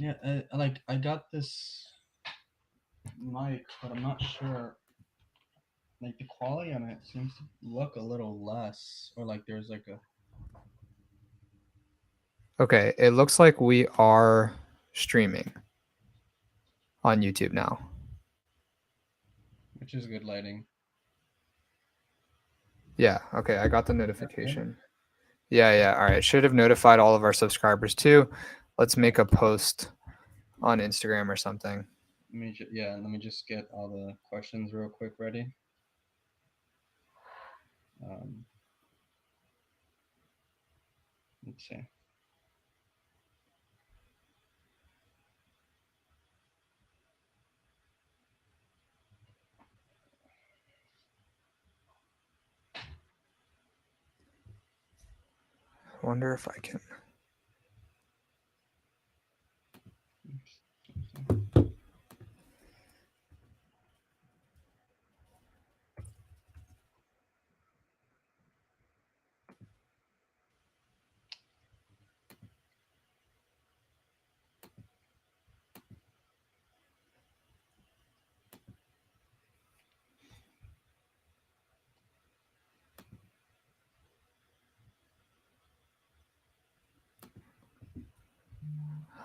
Yeah, like I got this mic, but I'm not sure. Like the quality on it seems to look a little less, or like there's like a. Okay, it looks like we are streaming on YouTube now. Which is good lighting. Yeah, okay, I got the That's good. notification. Yeah, all right. Should have notified all of our subscribers too. Let's Yeah. make a post on Instagram or something. Let me just get all the questions real quick ready. Um, let's see. I wonder if I can.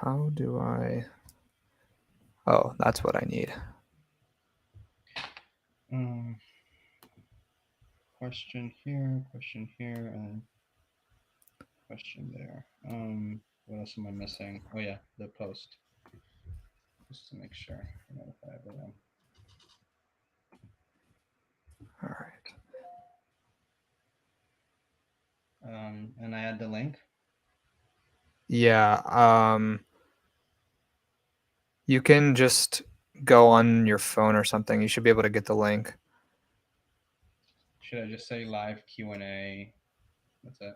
How do I? Oh, that's what I need. Um, question here, and question there. What else am I missing? Oh yeah, the post. Just to make sure I notify everyone. All right. And I add the link. Yeah. You can just go on your phone or something. You should be able to get the link. Should I just say live Q&A? That's it.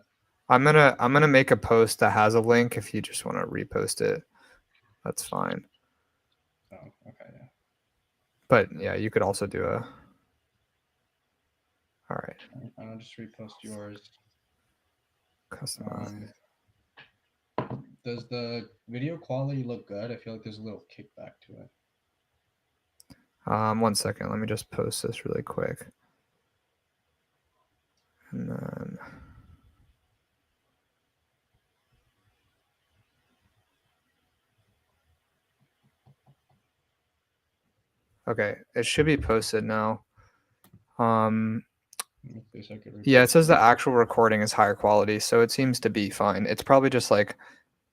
I'm gonna make a post that has a link. If you just want to repost it, that's fine. Oh, okay, yeah. But yeah, you could also do a. All right. I'll just repost yours. Customize. Does the video quality look good? I feel like there's a little kickback to it. 1 second. Let me just post this really quick. And then. Okay, it should be posted now. Yeah, it says the actual recording is higher quality, so it seems to be fine. It's probably just like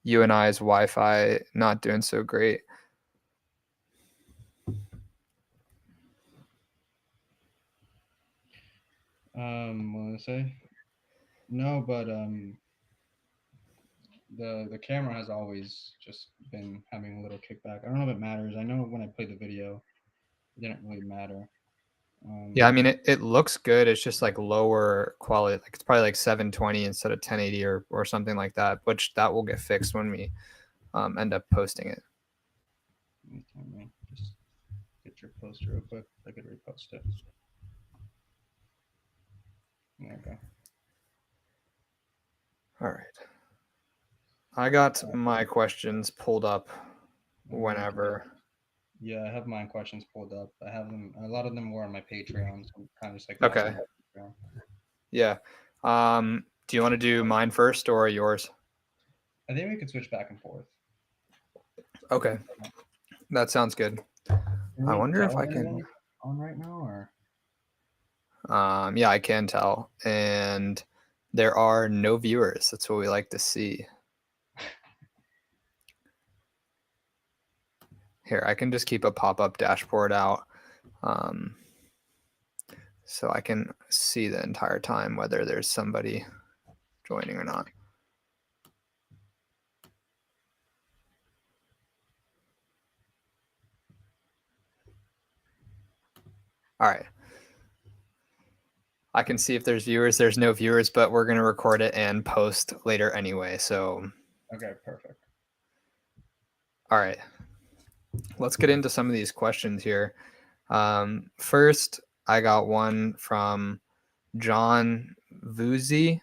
you and I's Wi-Fi not doing so great. What did I say? No, but the camera has always just been having a little kickback. I don't know if it matters. I know when I played the video, it didn't really matter. Yeah, I mean it looks good. It's just like lower quality. Like it's probably like 720 instead of 1080 or something like that. Which that will get fixed when we end up posting it. Let me just get your post real quick. I could repost it. There we go. All right. I got my questions pulled up whenever. Yeah, I have my questions pulled up. I have them. A lot of them were on my Patreon, so I'm kind of just like Okay. asking. Yeah. Do you want to do mine first or yours? I think we could switch back and forth. Okay. That sounds good. I wonder if I can. On right now, or Yeah, I can tell. And there are no viewers. That's what we like to see. Here, I can just keep a pop-up dashboard out. So I can see the entire time whether there's somebody joining or not. All right. I can see if there's viewers. There's no viewers, but we're going to record it and post later anyway. So. Okay, perfect. All right. Let's get into some of these questions here. First, I got one from John Vuzzi,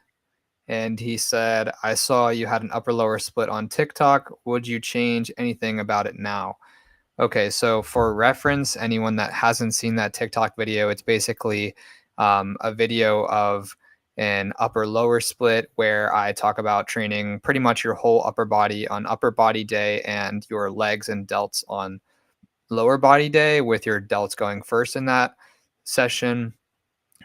and he said, I saw you had an upper lower split on TikTok. Would you change anything about it now? Okay, so for reference, anyone that hasn't seen that TikTok video, it's basically a video of an upper lower split where I talk about training pretty much your whole upper body on upper body day and your legs and delts on lower body day, with your delts going first in that session.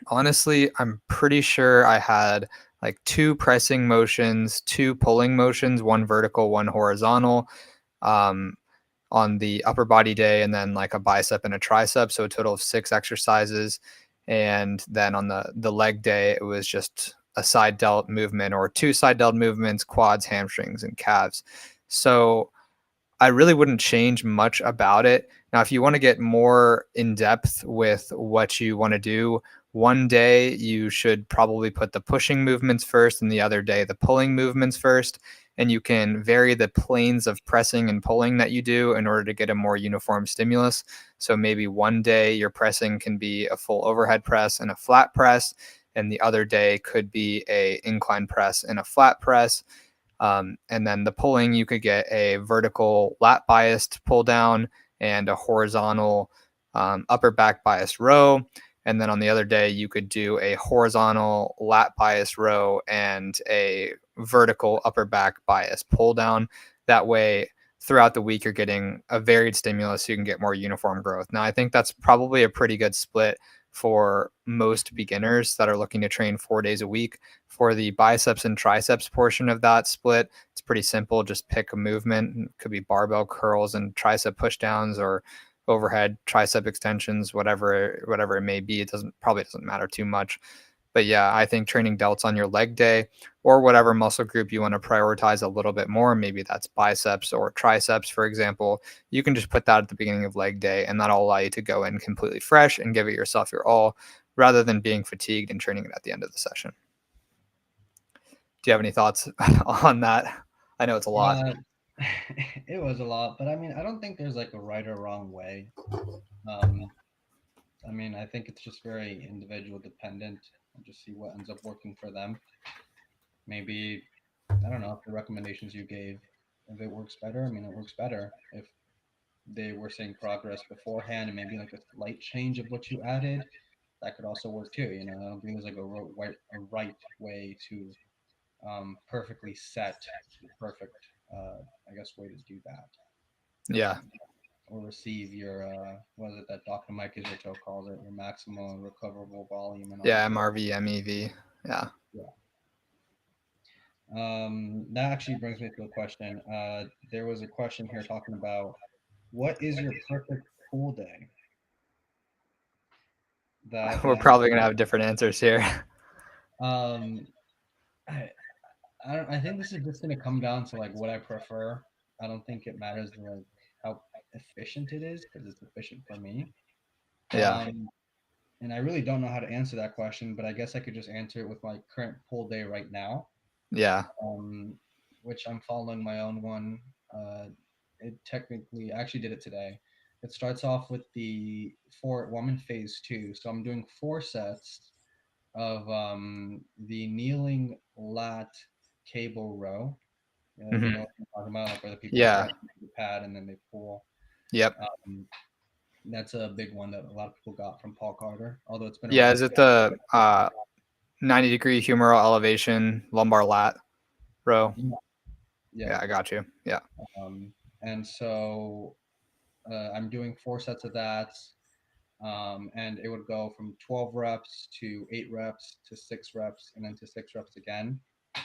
Honestly, I'm pretty sure I had like two pressing motions, two pulling motions, one vertical, one horizontal. Um, on the upper body day, and then like a bicep and a tricep, so a total of 6 exercises. And then on the leg day, it was just a side delt movement or two side delt movements, quads, hamstrings, and calves. So I really wouldn't change much about it. Now, if you want to get more in depth with what you want to do, one day you should probably put the pushing movements first, and the other day the pulling movements first. And you can vary the planes of pressing and pulling that you do in order to get a more uniform stimulus. So maybe one day your pressing can be a full overhead press and a flat press, and the other day could be a incline press and a flat press. And then the pulling, you could get a vertical lat biased pull down and a horizontal upper back biased row. And then on the other day, you could do a horizontal lat biased row and a vertical upper back biased pull down. That way, throughout the week, you're getting a varied stimulus so you can get more uniform growth. Now, I think that's probably a pretty good split for most beginners that are looking to train 4 days a week. For the biceps and triceps portion of that split, it's pretty simple. Just pick a movement. It could be barbell curls and tricep pushdowns, or overhead tricep extensions, whatever it may be. It probably doesn't matter too much. But yeah, I think training delts on your leg day, or whatever muscle group you want to prioritize a little bit more, maybe that's biceps or triceps, for example, you can just put that at the beginning of leg day, and that'll allow you to go in completely fresh and give it yourself your all, rather than being fatigued and training it at the end of the session. Do you have any thoughts on that? I know it's a lot. Uh, it was a lot, but I mean, I don't think there's like a right or wrong way. Um, I mean, I think it's just very individual dependent and just see what ends up working for them. Maybe, I don't know, if the recommendations you gave, if it works better, I mean, it works better. If they were seeing progress beforehand and maybe like a slight change of what you added, that could also work too. You know, I don't think there's like a right way to perfectly set the perfect, I guess, way to do that. Yeah. Or receive your what is it that Dr. Mike Israetel calls it, your maximum recoverable volume and all Yeah. that stuff. MRV, MEV. Yeah. Yeah. That actually brings me to a question. There was a question here talking about what is your perfect pool day? That We're probably going to have different answers here. um, I, I don't. I think this is just gonna come down to like what I prefer. I don't think it matters like how efficient it is because it's efficient for me. Yeah. Um, and I really don't know how to answer that question, but I guess I could just answer it with my current pool day right now, Yeah. um, which I'm following my own one. It technically, I actually did it today. It starts off with the four. Well, I'm in phase two, so I'm doing 4 sets of the kneeling lat cable row. You know Hmm. what I'm talking about, like where the people Yeah. press the pad and then they pull. Yep. Um, that's a big one that a lot of people got from Paul Carter, although it's been Yeah. around Is for. it the 90-degree humeral elevation lumbar lat row? Yeah, yeah. Yeah, I got you. Yeah. Um, and so I'm doing 4 sets of that, and it would go from 12 reps to 8 reps to 6 reps and then to 6 reps again.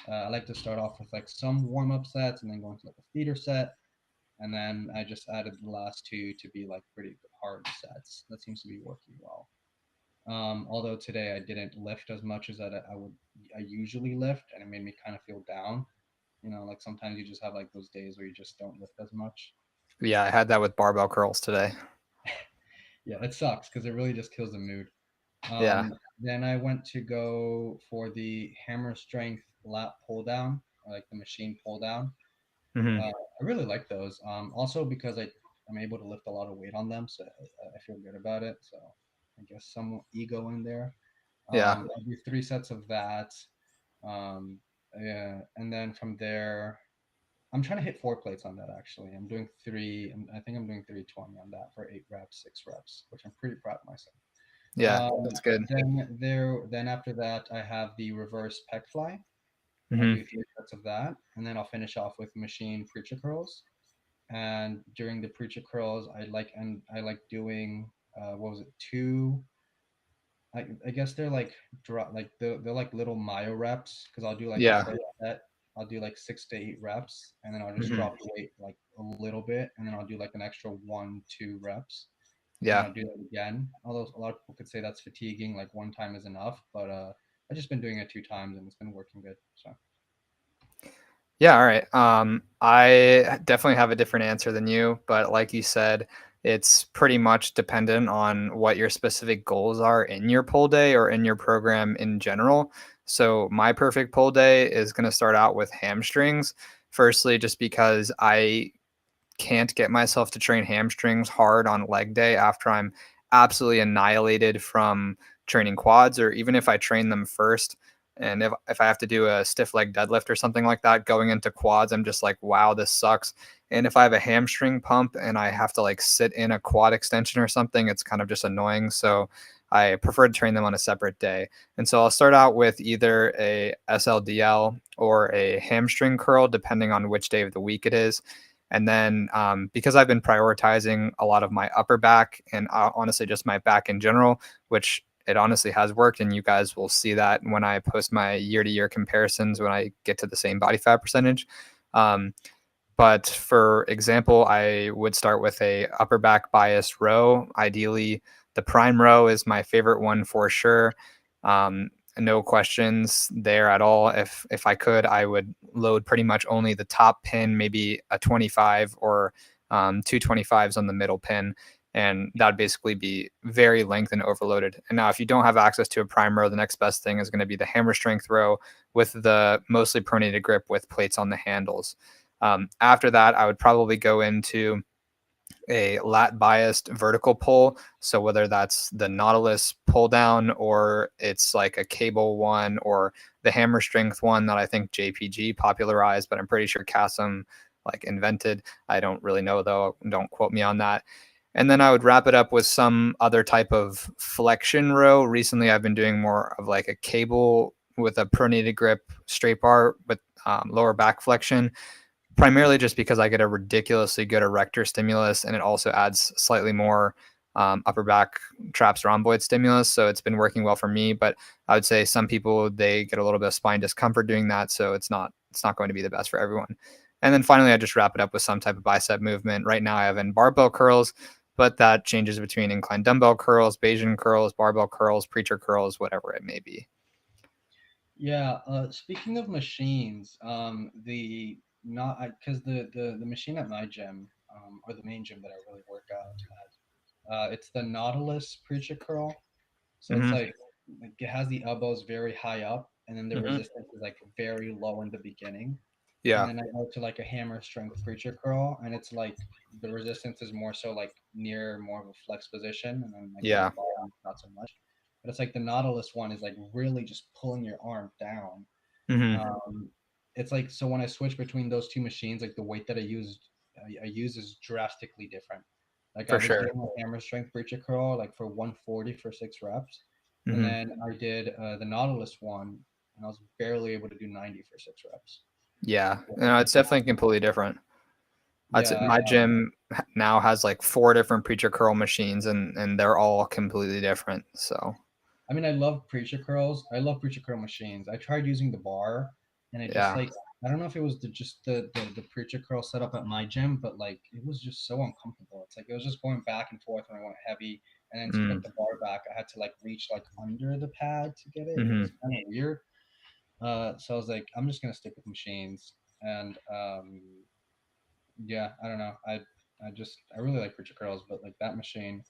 I like to start off with like some warm up sets and then go into like a feeder set. And then I just added the last two to be like pretty hard sets. That seems to be working well. Although today I didn't lift as much as I usually lift, and it made me kind of feel down. You know, like sometimes you just have like those days where you just don't lift as much. Yeah. I had that with barbell curls today. Yeah, it sucks because it really just kills the mood. Yeah. Then I went to go for the hammer strength lat pull down, like the machine pull down. Hmm. I really like those. Also because I'm able to lift a lot of weight on them, so I feel good about it. So I guess some ego in there. Yeah. I do 3 sets of that. Um, Yeah, and then from there, I'm trying to hit 4 plates on that actually. I'm doing three. I think I'm doing 320 on that for 8 reps, 6 reps, which I'm pretty proud of myself. Yeah, that's good. Then after that, I have the reverse pec fly. I'll Hmm. do 3 sets of that, and then I'll finish off with machine preacher curls. And during the preacher curls, I like doing what was it, two? I guess they're like they're like little myo reps because I'll do like the Yeah. first set, I'll do like 6 to 8 reps, and then I'll just Hmm. drop the weight like a little bit, and then I'll do like an extra 1, 2 reps, and then Yeah. I'll do that again. Although a lot of people could say that's fatiguing, like one time is enough, but I've just been doing it 2 times and it's been working good. So Yeah, all right. I definitely have a different answer than you, but like you said, it's pretty much dependent on what your specific goals are in your pull day or in your program in general. So my perfect pull day is going to start out with hamstrings. Firstly, just because I can't get myself to train hamstrings hard on leg day after I'm absolutely annihilated from training quads, or even if I train them first. And if I have to do a stiff leg deadlift or something like that going into quads, I'm just like, wow, this sucks. And if I have a hamstring pump and I have to like sit in a quad extension or something, it's kind of just annoying. So I prefer to train them on a separate day. And so I'll start out with either a SLDL or a hamstring curl, depending on which day of the week it is. And then because I've been prioritizing a lot of my upper back and honestly just my back in general, which it honestly has worked, and you guys will see that when I post my year-to-year comparisons when I get to the same body fat percentage. Um, but for example, I would start with a upper back bias row. Ideally, the prime row is my favorite one for sure. Um, no questions there at all. If I could, I would load pretty much only the top pin, maybe a 25 or 225s on the middle pin. And that'd basically be very length and overloaded. And now, if you don't have access to a prime row, the next best thing is going to be the hammer strength row with the mostly pronated grip with plates on the handles. After that, I would probably go into a lat biased vertical pull. So whether that's the Nautilus pull down or it's like a cable one or the hammer strength one that I think JPG popularized, but I'm pretty sure Kassem like invented. I don't really know though. Don't quote me on that. And then I would wrap it up with some other type of flexion row. Recently, I've been doing more of like a cable with a pronated grip straight bar with lower back flexion, primarily just because I get a ridiculously good erector stimulus, and it also adds slightly more upper back traps rhomboid stimulus. So it's been working well for me. But I would say some people, they get a little bit of spine discomfort doing that, so it's not going to be the best for everyone. And then finally, I just wrap it up with some type of bicep movement. Right now, I have in barbell curls, but that changes between incline dumbbell curls, Bayesian curls, barbell curls, preacher curls, whatever it may be. yeah, speaking of machines, the not because the machine at my gym, or the main gym that I really work out at, it's the Nautilus preacher curl. So it's Hmm. like it has the elbows very high up, and then the Hmm. resistance is like very low in the beginning. And Yeah. then I go to like a hammer strength preacher curl, and it's like the resistance is more so like near more of a flex position, and then like on the Yeah. bottom not so much. But it's like the Nautilus one is like really just pulling your arm down. Hmm. Um, it's like so when I switch between those two machines, like the weight that I use is drastically different. Like I For was sure. doing a hammer strength preacher curl like for 140 for 6 reps, and Hmm. then I did the Nautilus one, and I was barely able to do 90 for 6 reps. Yeah. Like, No, it's definitely completely different. I'd say yeah, my gym now has like four different preacher curl machines, and they're all completely different. So I mean, I love preacher curls. I love preacher curl machines. I tried using the bar, and it just yeah. like I don't know if it was just the preacher curl setup at my gym, but like it was just so uncomfortable. It's like it was just going back and forth when I went heavy, and then to Mm. put the bar back, I had to like reach like under the pad to get it. It Hmm. was kind of weird. So I was like, I'm just gonna stick with machines, and yeah, I don't know. I really like preacher curls, but like that machine,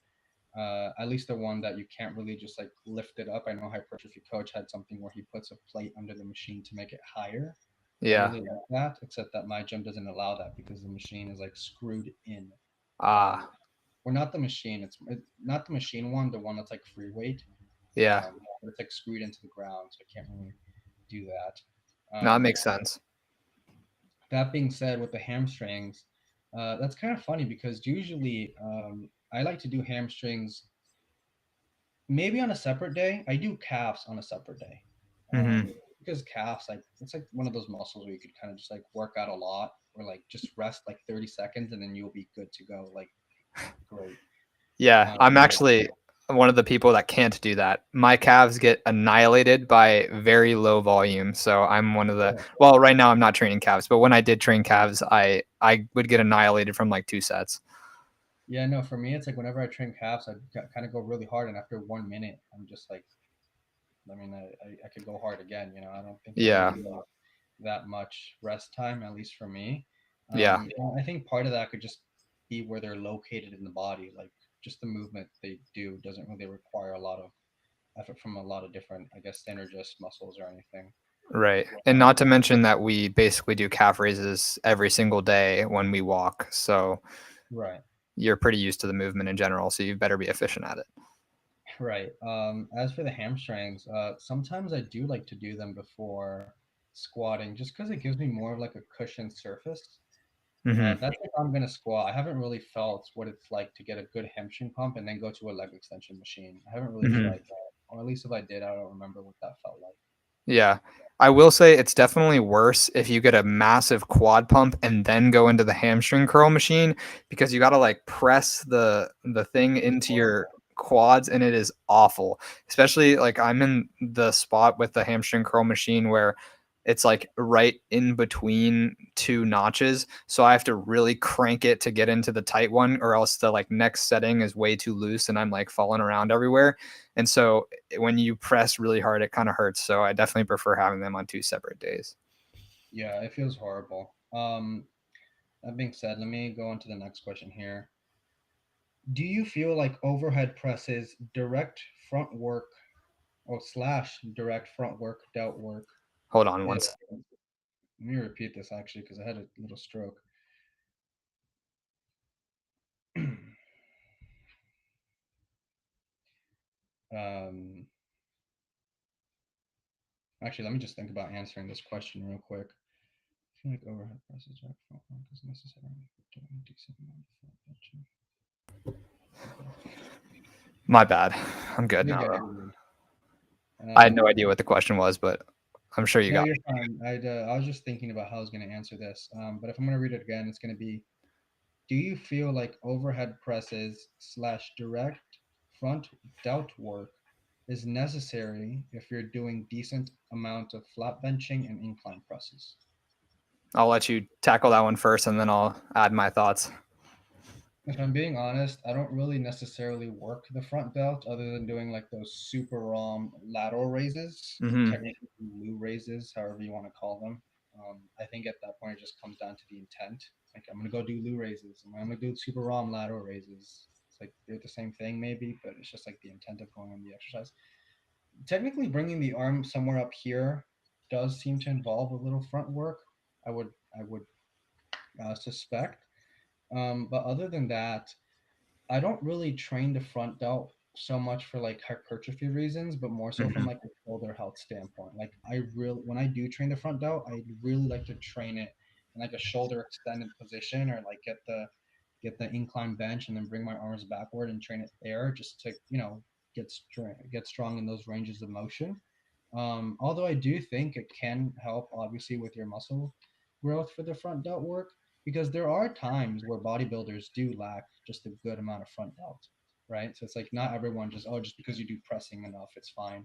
at least the one that you can't really just like lift it up. I know hypertrophy coach had something where he puts a plate under the machine to make it higher. I Yeah. really like that, except that my gym doesn't allow that because the machine is like screwed in. Um, Ah. or not the machine. Not the machine one, the one that's like free weight. Yeah. But it's like screwed into the ground, so I can't really do that. No, that Um, makes sense. that being said, with the hamstrings, that's kind of funny because usually I like to do hamstrings maybe on a separate day. I do calves on a separate day. Hmm. Because calves, like it's like one of those muscles where you could kind of just like work out a lot or like just rest like 30 seconds and then you'll be good to go. Like great. Yeah, Um, I'm actually one of the people that can't do that. My calves get annihilated by very low volume. So I'm one of the, well, right now I'm not training calves, but when I did train calves, I would get annihilated from like 2 sets. yeah, no, for me, it's like whenever I train calves, I kind of go really hard. And after 1 minute, I'm just like, I mean, I could go hard again. You know, I don't think I Yeah. need that much rest time, at least for me. Yeah. And I think part of that could just be where they're located in the body. Like just the movement they do doesn't really require a lot of effort from a lot of different, I guess, synergist muscles or anything. Right. And not to mention that we basically do calf raises every single day when we walk. So Right, you're pretty used to the movement in general. So you better be efficient at it. right. As for the hamstrings, sometimes I do like to do them before squatting, just because it gives me more of like a cushioned surface. Hmm. That's if I'm gonna squat. I haven't really felt what it's like to get a good hamstring pump and then go to a leg extension machine. I haven't really Hmm. tried that, or at least if I did, I don't remember what that felt like. Yeah. I will say it's definitely worse if you get a massive quad pump and then go into the hamstring curl machine because you got to like press the thing It's into your horrible. quads and it is awful. Especially like I'm in the spot with the hamstring curl machine where it's like right in between two notches, so I have to really crank it to get into the tight one or else the like next setting is way too loose and I'm like falling around everywhere. And so when you press really hard, it kind of hurts. So I definitely prefer having them on 2 separate days. Yeah, it feels horrible. That being said, let me go on to the next question here. Do you feel like overhead presses, direct front work, or slash direct front work, delt work? Hold on eh, once. Let me repeat this actually because I had a little stroke. um, Actually, let me just think about answering this question real quick. I feel like overhead presses direct front work is necessary for doing a decent amount of front benching. My bad. I'm good You're now good. though. You're good. I had no idea what the question was, but I'm sure you No, got you're fine. I was just thinking about how I was going to answer this. But if I'm going to read it again, it's going to be: do you feel like overhead presses slash direct front delt work is necessary if you're doing decent amount of flat benching and incline presses? I'll let you tackle that one first and then I'll add my thoughts. If I'm being honest, I don't really necessarily work the front delt other than doing like those super ROM lateral raises, Hmm. technically Lou raises, however you want to call them. I think at that point it just comes down to the intent. Like I'm gonna go do Lou raises, I'm gonna do super ROM lateral raises. It's like they're the same thing maybe, but it's just like the intent of going on the exercise. Technically, bringing the arm somewhere up here does seem to involve a little front work. I would suspect. But other than that, I don't really train the front delt so much for like hypertrophy reasons, but more so from Hmm. like a shoulder health standpoint. Like I really, when I do train the front delt, I really like to train it in like a shoulder extended position, or like get the incline bench and then bring my arms backward and train it there, just to get strong in those ranges of motion. Although I do think it can help, obviously, with your muscle growth for the front delt work, because there are times where bodybuilders do lack just a good amount of front delt, right? So it's like not everyone just, oh, just because you do pressing enough, it's fine.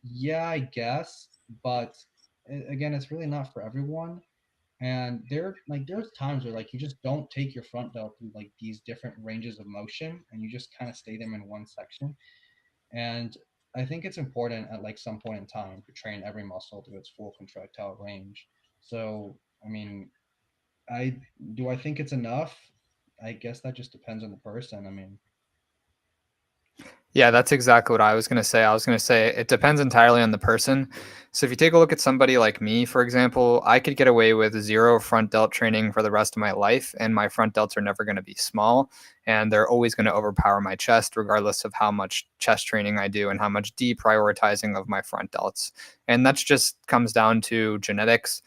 Yeah, I guess, but again, it's really not for everyone. And there's times where like you just don't take your front delt through like these different ranges of motion, and you just kind of stay them in one section. And I think it's important at like some point in time to train every muscle to its full contractile range. So, I mean, I I think it's enough? I guess that just depends on the person. I mean, Yeah, that's exactly what I was going to say. I was going to say it depends entirely on the person. So if you take a look at somebody like me, for example, I could get away with zero front delt training for the rest of my life, and my front delts are never going to be small, and they're always going to overpower my chest, regardless of how much chest training I do and how much deprioritizing of my front delts. And that's just comes down to genetics.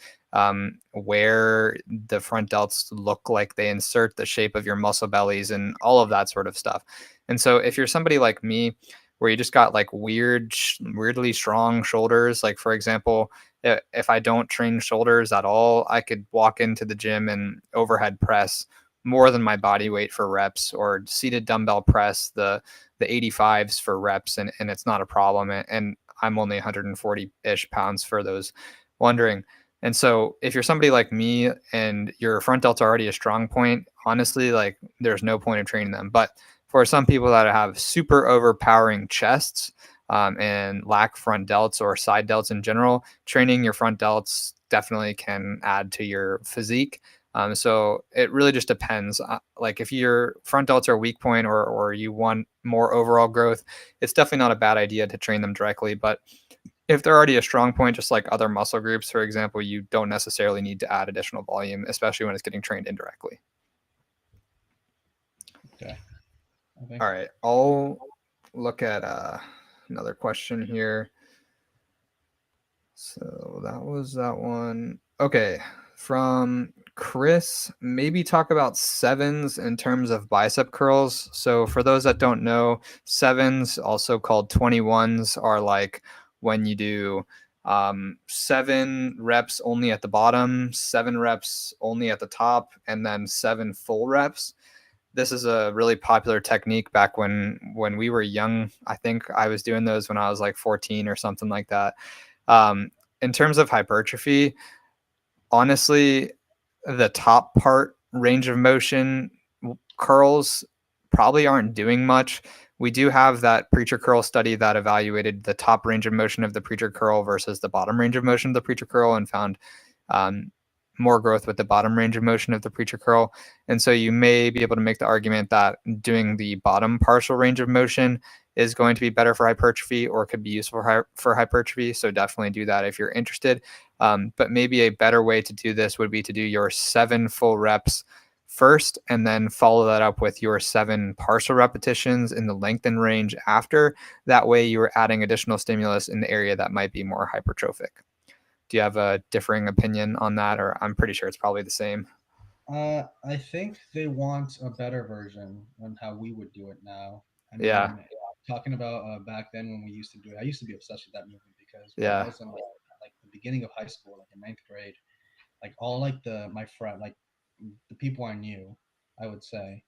Where the front delts look like they insert the shape of your muscle bellies and all of that sort of stuff. And so if you're somebody like me, where you just got like weirdly strong shoulders, like for example, if I don't train shoulders at all, I could walk into the gym and overhead press more than my body weight for reps, or seated dumbbell press the 85s for reps, and it's not a problem. And I'm only 140-ish pounds for those wondering. And so if you're somebody like me and your front delts are already a strong point, honestly, like there's no point of training them. But for some people that have super overpowering chests and lack front delts or side delts in general, training your front delts definitely can add to your physique. So it really just depends. Like if your front delts are weak point, or you want more overall growth, it's definitely not a bad idea to train them directly. But if they're already a strong point, just like other muscle groups, for example, you don't necessarily need to add additional volume, especially when it's getting trained indirectly. Okay. I think All right, I'll look at another question here. So that was that one. Okay, from Chris, maybe talk about sevens in terms of bicep curls. So for those that don't know, sevens, also called 21s, are like when you do 7 reps only at the bottom, 7 reps only at the top, and then 7 full reps. This is a really popular technique back when we were young. I think I was doing those when I was like 14 or something like that. Um, in terms of hypertrophy, honestly, the top part range of motion curls probably aren't doing much. We do have that preacher curl study that evaluated the top range of motion of the preacher curl versus the bottom range of motion of the preacher curl, and found um, more growth with the bottom range of motion of the preacher curl. And so you may be able to make the argument that doing the bottom partial range of motion is going to be better for hypertrophy, or could be useful for hypertrophy. So definitely do that if you're interested. But maybe a better way to do this would be to do your 7 full reps first, and then follow that up with your 7 partial repetitions in the lengthened range after. That way you are adding additional stimulus in the area that might be more hypertrophic. Do you have a differing opinion on that, or I'm pretty sure it's probably the same? I think they want a better version on how we would do it now. I Yeah, mean, talking about back then when we used to do it, I used to be obsessed with that movement because when I yeah, was in like the beginning of high school, like in ninth grade, like all like my friend, like the people I knew, I would say,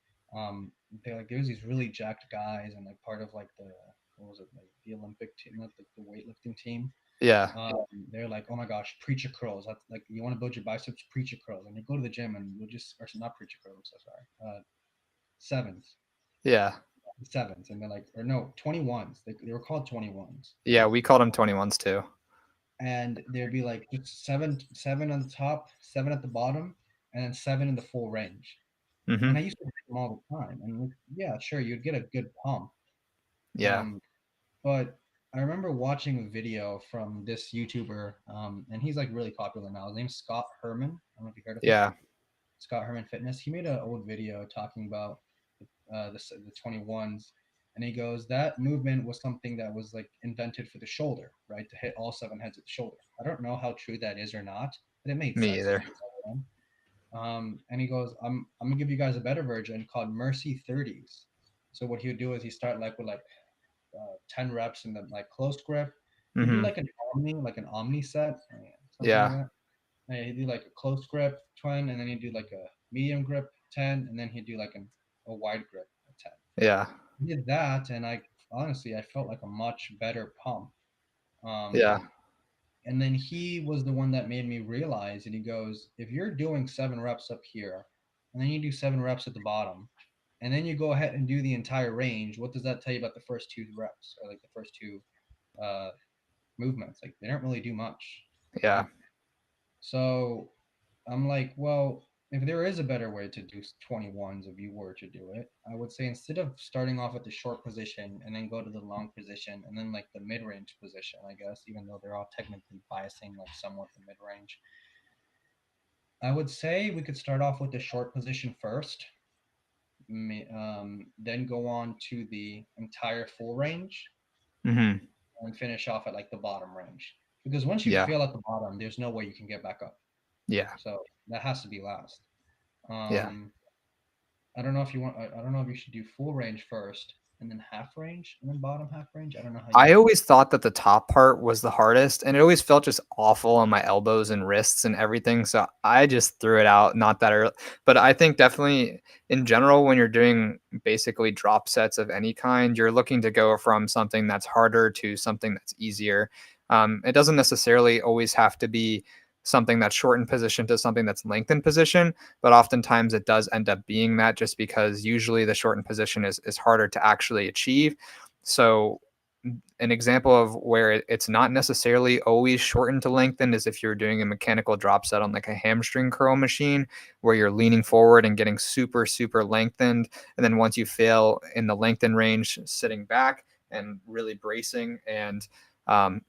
they like there was these really jacked guys and like part of like the what was it, like the Olympic team, not the weightlifting team. yeah, They're like, oh my gosh, preacher curls. That's like you want to build your biceps, preacher curls, and you go to the gym and you'll just or not preacher curls. I'm so sorry. Sevens, yeah, sevens, and they're like, or no, 21s. They were called 21s, yeah. We called them 21s too. and there'd be like just seven on the top, seven at the bottom, and then seven in the full range. And I Mm-hmm. used to do them all the time, and like, yeah, sure, you'd get a good pump. Yeah, Um, but I remember watching a video from this YouTuber, and he's like really popular now. His name's Scott Herman. I don't know if you heard of him. yeah, Scott Herman Fitness. He made an old video talking about the 21s, and he goes that movement was something that was like invented for the shoulder, right? To hit all 7 heads of the shoulder. I don't know how true that is or not, but it made me sense to either. me back then. And he goes, I'm gonna give you guys a better version called Mercy 30s. So what he would do is he start like with like 10 reps in the like close grip. He'd do Mm-hmm. like an omni set, something like Yeah, that. He'd do like a close grip 10, and then he'd do like a medium grip 10, and then he'd do like a wide grip 10. yeah, He did that, and I honestly I felt like a much better pump. yeah, And then he was the one that made me realize, and he goes, if you're doing 7 reps up here, and then you do 7 reps at the bottom, and then you go ahead and do the entire range, what does that tell you about the first 2 reps or like the first two uh, movements? Like they don't really do much, yeah, right? So I'm like, well, if there is a better way to do 21s, if you were to do it, I would say instead of starting off at the short position and then go to the long position and then like the mid-range position, I guess, even though they're all technically biasing like somewhat the mid-range, I would say we could start off with the short position first, then go on to the entire full range Hmm. and finish off at like the bottom range. Because once you Yeah. fail at the bottom, there's no way you can get back up. Yeah. So that has to be last. Yeah. Um, I don't know if you want. I don't know if you should do full range first and then half range and then bottom half range. I don't know how you I want to do always thought that the top part was the hardest, and it always felt just awful on my elbows and wrists and everything. So I just threw it out, not that early. But I think definitely in general, when you're doing basically drop sets of any kind, you're looking to go from something that's harder to something that's easier. It doesn't necessarily always have to be something that's shortened position to something that's lengthened position, but oftentimes it does end up being that just because usually the shortened position is harder to actually achieve. So an example of where it's not necessarily always shortened to lengthen is if you're doing a mechanical drop set on like a hamstring curl machine where you're leaning forward and getting super, super lengthened. And then once you fail in the lengthen range, sitting back and really bracing and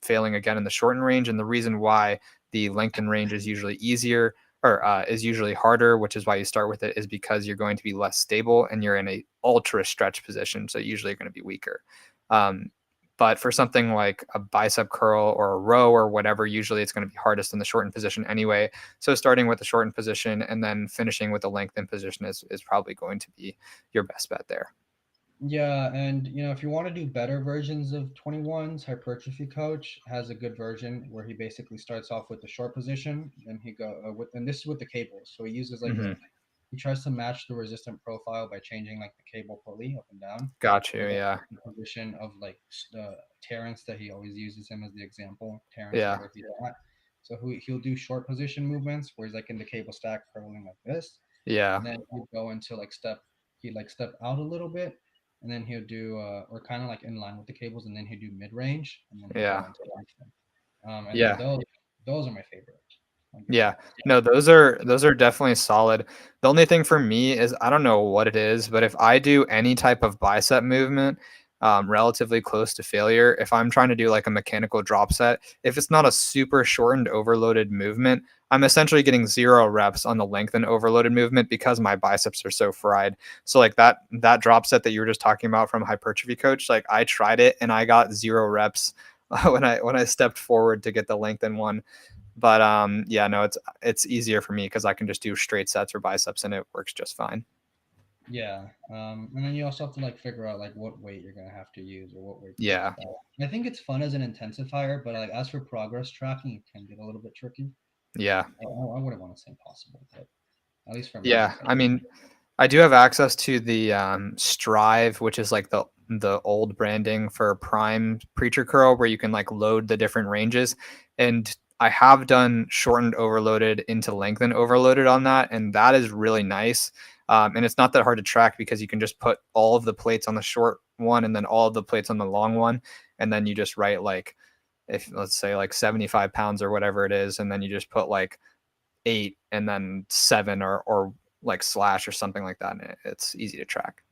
failing again in the shorten range. And the reason why the lengthen range is usually easier or is usually harder, which is why you start with it, is because you're going to be less stable and you're in a ultra stretch position. So usually you're going to be weaker. Um, but for something like a bicep curl or a row or whatever, usually it's going to be hardest in the shortened position anyway. So starting with the shortened position and then finishing with the lengthened position is probably going to be your best bet there. Yeah, and if you want to do better versions of 21s, Hypertrophy Coach has a good version where he basically starts off with the short position, then he go with, and this is with the cables. So he uses like Mm-hmm. he tries to match the resistant profile by changing like the cable pulley up and down. Got you. And then Yeah. the position of like Terrence that he always uses him as the example. Terrence is Yeah. where he's at. So he'll do short position movements where he's like in the cable stack curling like this, Yeah. and then he'll go into like he'd like step out a little bit, and then he'll do or kind of like in line with the cables, and then he'll do mid range, and then he'll Yeah. go into lengthen. And then Yeah. those are my favorite. I'll give you Yeah. that. No, those are definitely solid. The only thing for me is I don't know what it is, but if I do any type of bicep movement relatively close to failure, if I'm trying to do like a mechanical drop set, if it's not a super shortened overloaded movement, I'm essentially getting 0 reps on the lengthened overloaded movement because my biceps are so fried. So like that drop set that you were just talking about from Hypertrophy Coach, like I tried it and I got 0 reps when I stepped forward to get the lengthened one. But yeah, no, it's easier for me because I can just do straight sets or biceps and it works just fine. Yeah, and then you also have to like figure out like what weight you're gonna have to use or what weight to use. Yeah, I think it's fun as an intensifier, but like as for progress tracking, it can get a little bit tricky. yeah, I wouldn't want to say impossible, but at least for me, yeah. it's I mean, I do have access to the Strive, which is like the old branding for Prime Preacher Curl, where you can like load the different ranges. And I have done shortened overloaded into lengthened overloaded on that, and that is really nice. And it's not that hard to track because you can just put all of the plates on the short one and then all of the plates on the long one, and then you just write like if let's say like 75 pounds or whatever it is, and then you just put like 8 and then 7 or like slash or something like that. And it's easy to track.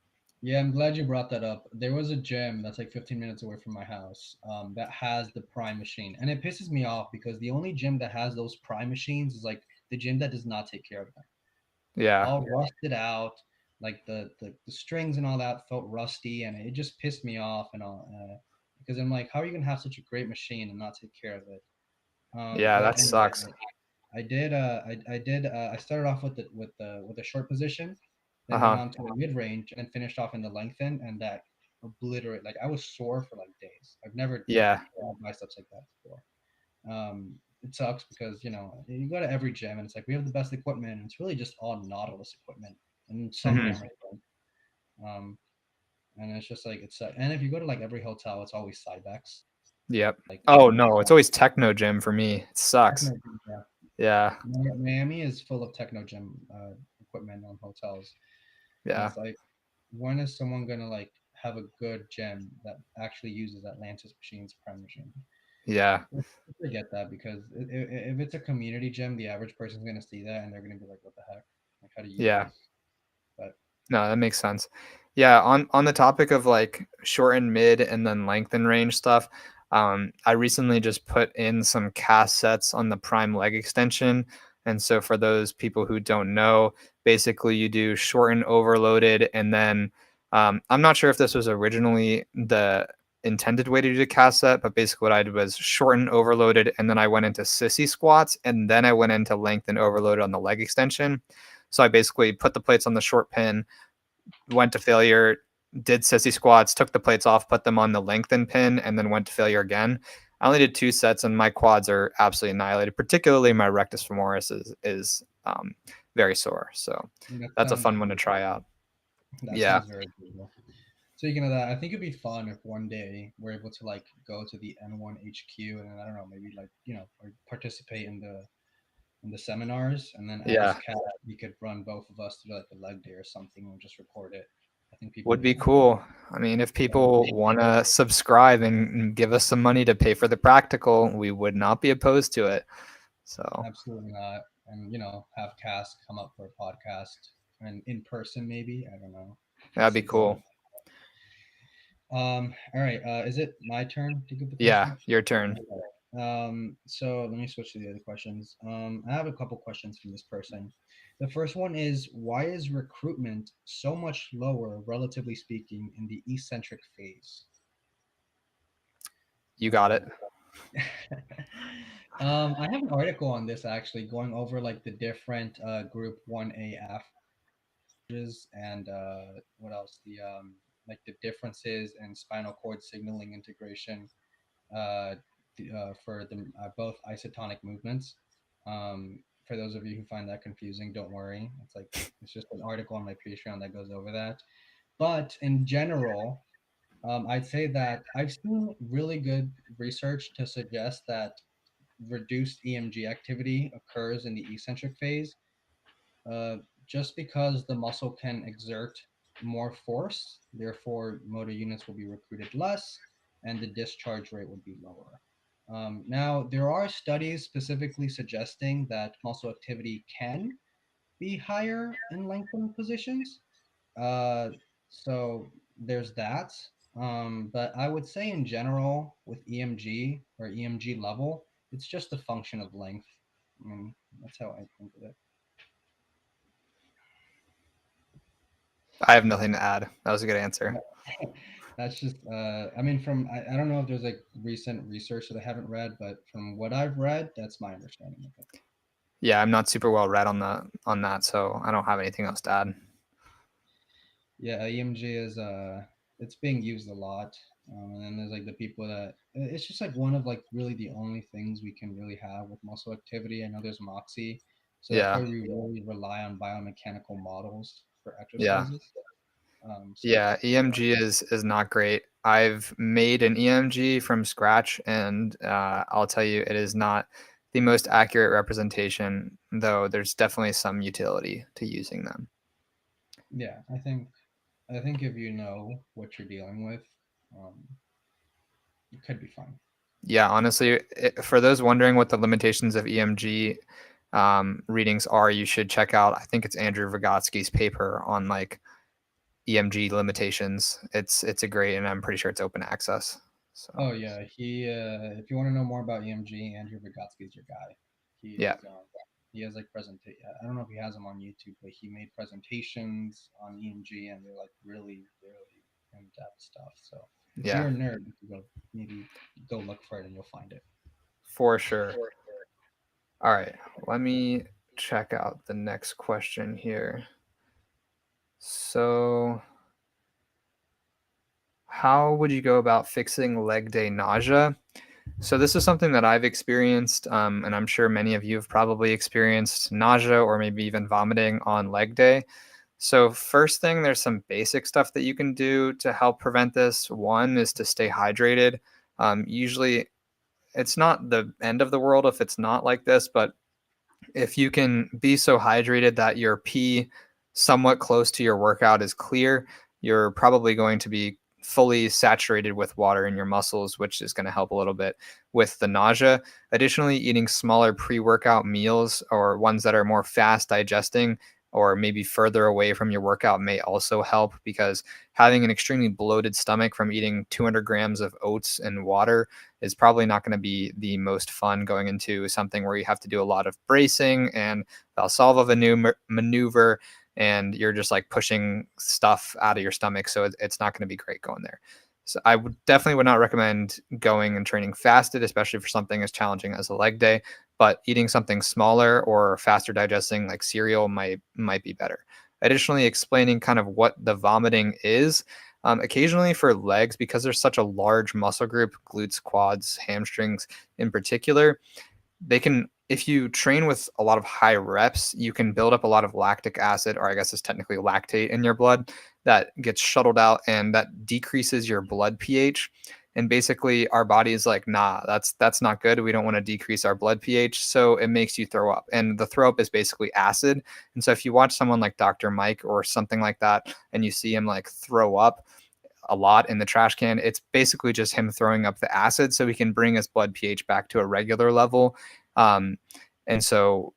Yeah, I'm glad you brought that up. There was a gym that's like 15 minutes away from my house that has the Prime machine. And it pisses me off because the only gym that has those Prime machines is like the gym that does not take care of them. Yeah. All rusted out, like the strings and all that felt rusty, and it just pissed me off and all. Because I'm like, how are you gonna have such a great machine and not take care of it? Yeah, But that anyway, sucks. I started off with the short position, then went Uh-huh. on to the mid range, and then finished off in the lengthen, and that obliterate. Like I was sore for like days. I've never Yeah. had biceps like that before. It sucks because you go to every gym and it's like we have the best equipment, and it's really just all Nautilus equipment, and some of Hmm. them are good. Um, and it's just like and if you go to like every hotel, it's always Cybex. Yep. Like Oh no, it's always Techno Gym for me. It sucks. yeah. Yeah. Miami is full of techno gym equipment on hotels, and Yeah. it's like, when is someone gonna like have a good gym that actually uses Atlantis machines, Prime machine? Yeah. I get that because if it's a community gym, the average person's gonna see that and they're gonna be like, "What the heck?" like how to use Yeah. this. But No, that makes sense. Yeah, on the topic of like short and mid and then length and range stuff, I recently just put in some cast sets on the prime leg extension. And so for those people who don't know, basically you do short and overloaded, and then I'm not sure if this was originally the intended way to do the cast set, but basically what I did was short and overloaded, and then I went into sissy squats, and then I went into length and overloaded on the leg extension. So I basically put the plates on the short pin, went to failure, did sissy squats, took the plates off, put them on the lengthen pin, and then went to failure again. I only did 2 sets, and my quads are absolutely annihilated. Particularly my rectus femoris is very sore. So that that's a sounds fun one to try out. that Yeah, sounds very cool. Speaking of that, I think it'd be fun if one day we're able to like go to the N1 HQ and then, I don't know, maybe like, or participate in the seminars, and then as yeah, Cat, we could run both of us through like a leg day or something and just record it. I think people would would be like that. cool. I mean, if people want to subscribe and give us some money to pay for the practical, we would not be opposed to it. So Absolutely not. And have Cass come up for a podcast and in person, maybe. I don't know. that'd be Something like cool. All right. Is it my turn to give the Yeah, question? your turn. So let me switch to the other questions. I have a couple questions from this person. The first one is, why is recruitment so much lower, relatively speaking, in the eccentric phase? You got it. I have an article on this actually, going over like the different group 1A averages and what else? The like the differences in spinal cord signaling integration uh, for the both isotonic movements. For those of you who find that confusing, don't worry. It's just an article on my Patreon that goes over that. But in general, I'd say that I've seen really good research to suggest that reduced EMG activity occurs in the eccentric phase, uh, just because the muscle can exert more force, therefore motor units will be recruited less, and the discharge rate would be lower. Now, there are studies specifically suggesting that muscle activity can be higher in lengthened positions. Uh, so there's that. But I would say in general, with EMG or EMG level, it's just a function of length. I mean, that's how I think of it. I have nothing to add. That was a good answer. That's just, I mean, I don't know if there's like recent research that I haven't read, but from what I've read, that's my understanding of it. Yeah, I'm not super well read on that, so I don't have anything else to add. Yeah, EMG is, it's being used a lot. And then there's like the people that, it's just like one of like really the only things we can really have with muscle activity. I know there's Moxie. So that's Yeah, why we really rely on biomechanical models for yeah, exercises. So yeah. EMG is not great. I've made an EMG from scratch, and I'll tell you, it is not the most accurate representation. Though there's definitely some utility to using them. yeah, I think if you know what you're dealing with, um, it could be fine. Yeah, honestly, for those wondering what the limitations of EMG readings are, you should check out. I think it's Andrew Vygotsky's paper on like EMG limitations. It's a great, and I'm pretty sure it's open access. So Oh yeah, if you want to know more about EMG, Andrew Vygotsky is your guy. He yeah, is he has like I don't know if he has them on YouTube, but he made presentations on EMG, and they're like really really in depth stuff. So if yeah, you're a nerd, you can maybe go look for it and you'll find it. for sure. All right, let me check out the next question here. So, how would you go about fixing leg day nausea? So this is something that I've experienced, and I'm sure many of you have probably experienced nausea or maybe even vomiting on leg day. So first thing, there's some basic stuff that you can do to help prevent this. One is to stay hydrated. Usually, it's not the end of the world if it's not like this, but if you can be so hydrated that your pee somewhat close to your workout is clear, you're probably going to be fully saturated with water in your muscles, which is going to help a little bit with the nausea. Additionally, eating smaller pre workout meals or ones that are more fast digesting or maybe further away from your workout may also help, because having an extremely bloated stomach from eating 200 grams of oats and water is probably not going to be the most fun going into something where you have to do a lot of bracing and Valsalva maneuver, and you're just like pushing stuff out of your stomach. So it's not going to be great going there. So I would not recommend going and training fasted, especially for something as challenging as a leg day. But eating something smaller or faster digesting like cereal might be better. Additionally, explaining kind of what the vomiting is. Occasionally for legs, because there's such a large muscle group, glutes, quads, hamstrings in particular, they can, if you train with a lot of high reps, you can build up a lot of lactic acid, or I guess it's technically lactate in your blood, that gets shuttled out, and that decreases your blood pH. And basically our body is like, nah, that's not good. We don't want to decrease our blood pH. So it makes you throw up. And the throw up is basically acid. And so if you watch someone like Dr. Mike or something like that, and you see him like throw up a lot in the trash can, it's basically just him throwing up the acid so he can bring his blood pH back to a regular level. Um, and so,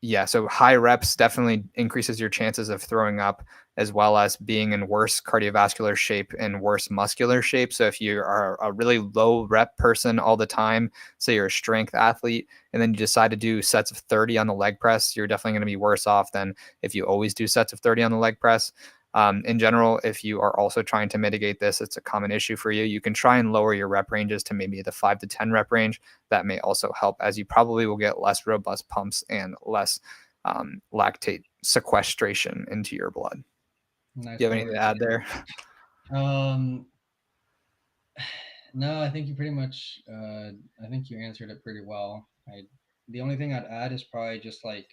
yeah, so high reps definitely increases your chances of throwing up, as well as being in worse cardiovascular shape and worse muscular shape. So if you are a really low rep person all the time, say you're a strength athlete, and then you decide to do sets of 30 on the leg press, you're definitely going to be worse off than if you always do sets of 30 on the leg press. In general, if you are also trying to mitigate this, it's a common issue for you. You can try and lower your rep ranges to maybe the 5 to 10 rep range. That may also help, as you probably will get less robust pumps and less lactate sequestration into your blood. Nice Do you have anything to add there? Um, no, I think you pretty much. I think you answered it pretty well. The only thing I'd add is probably just like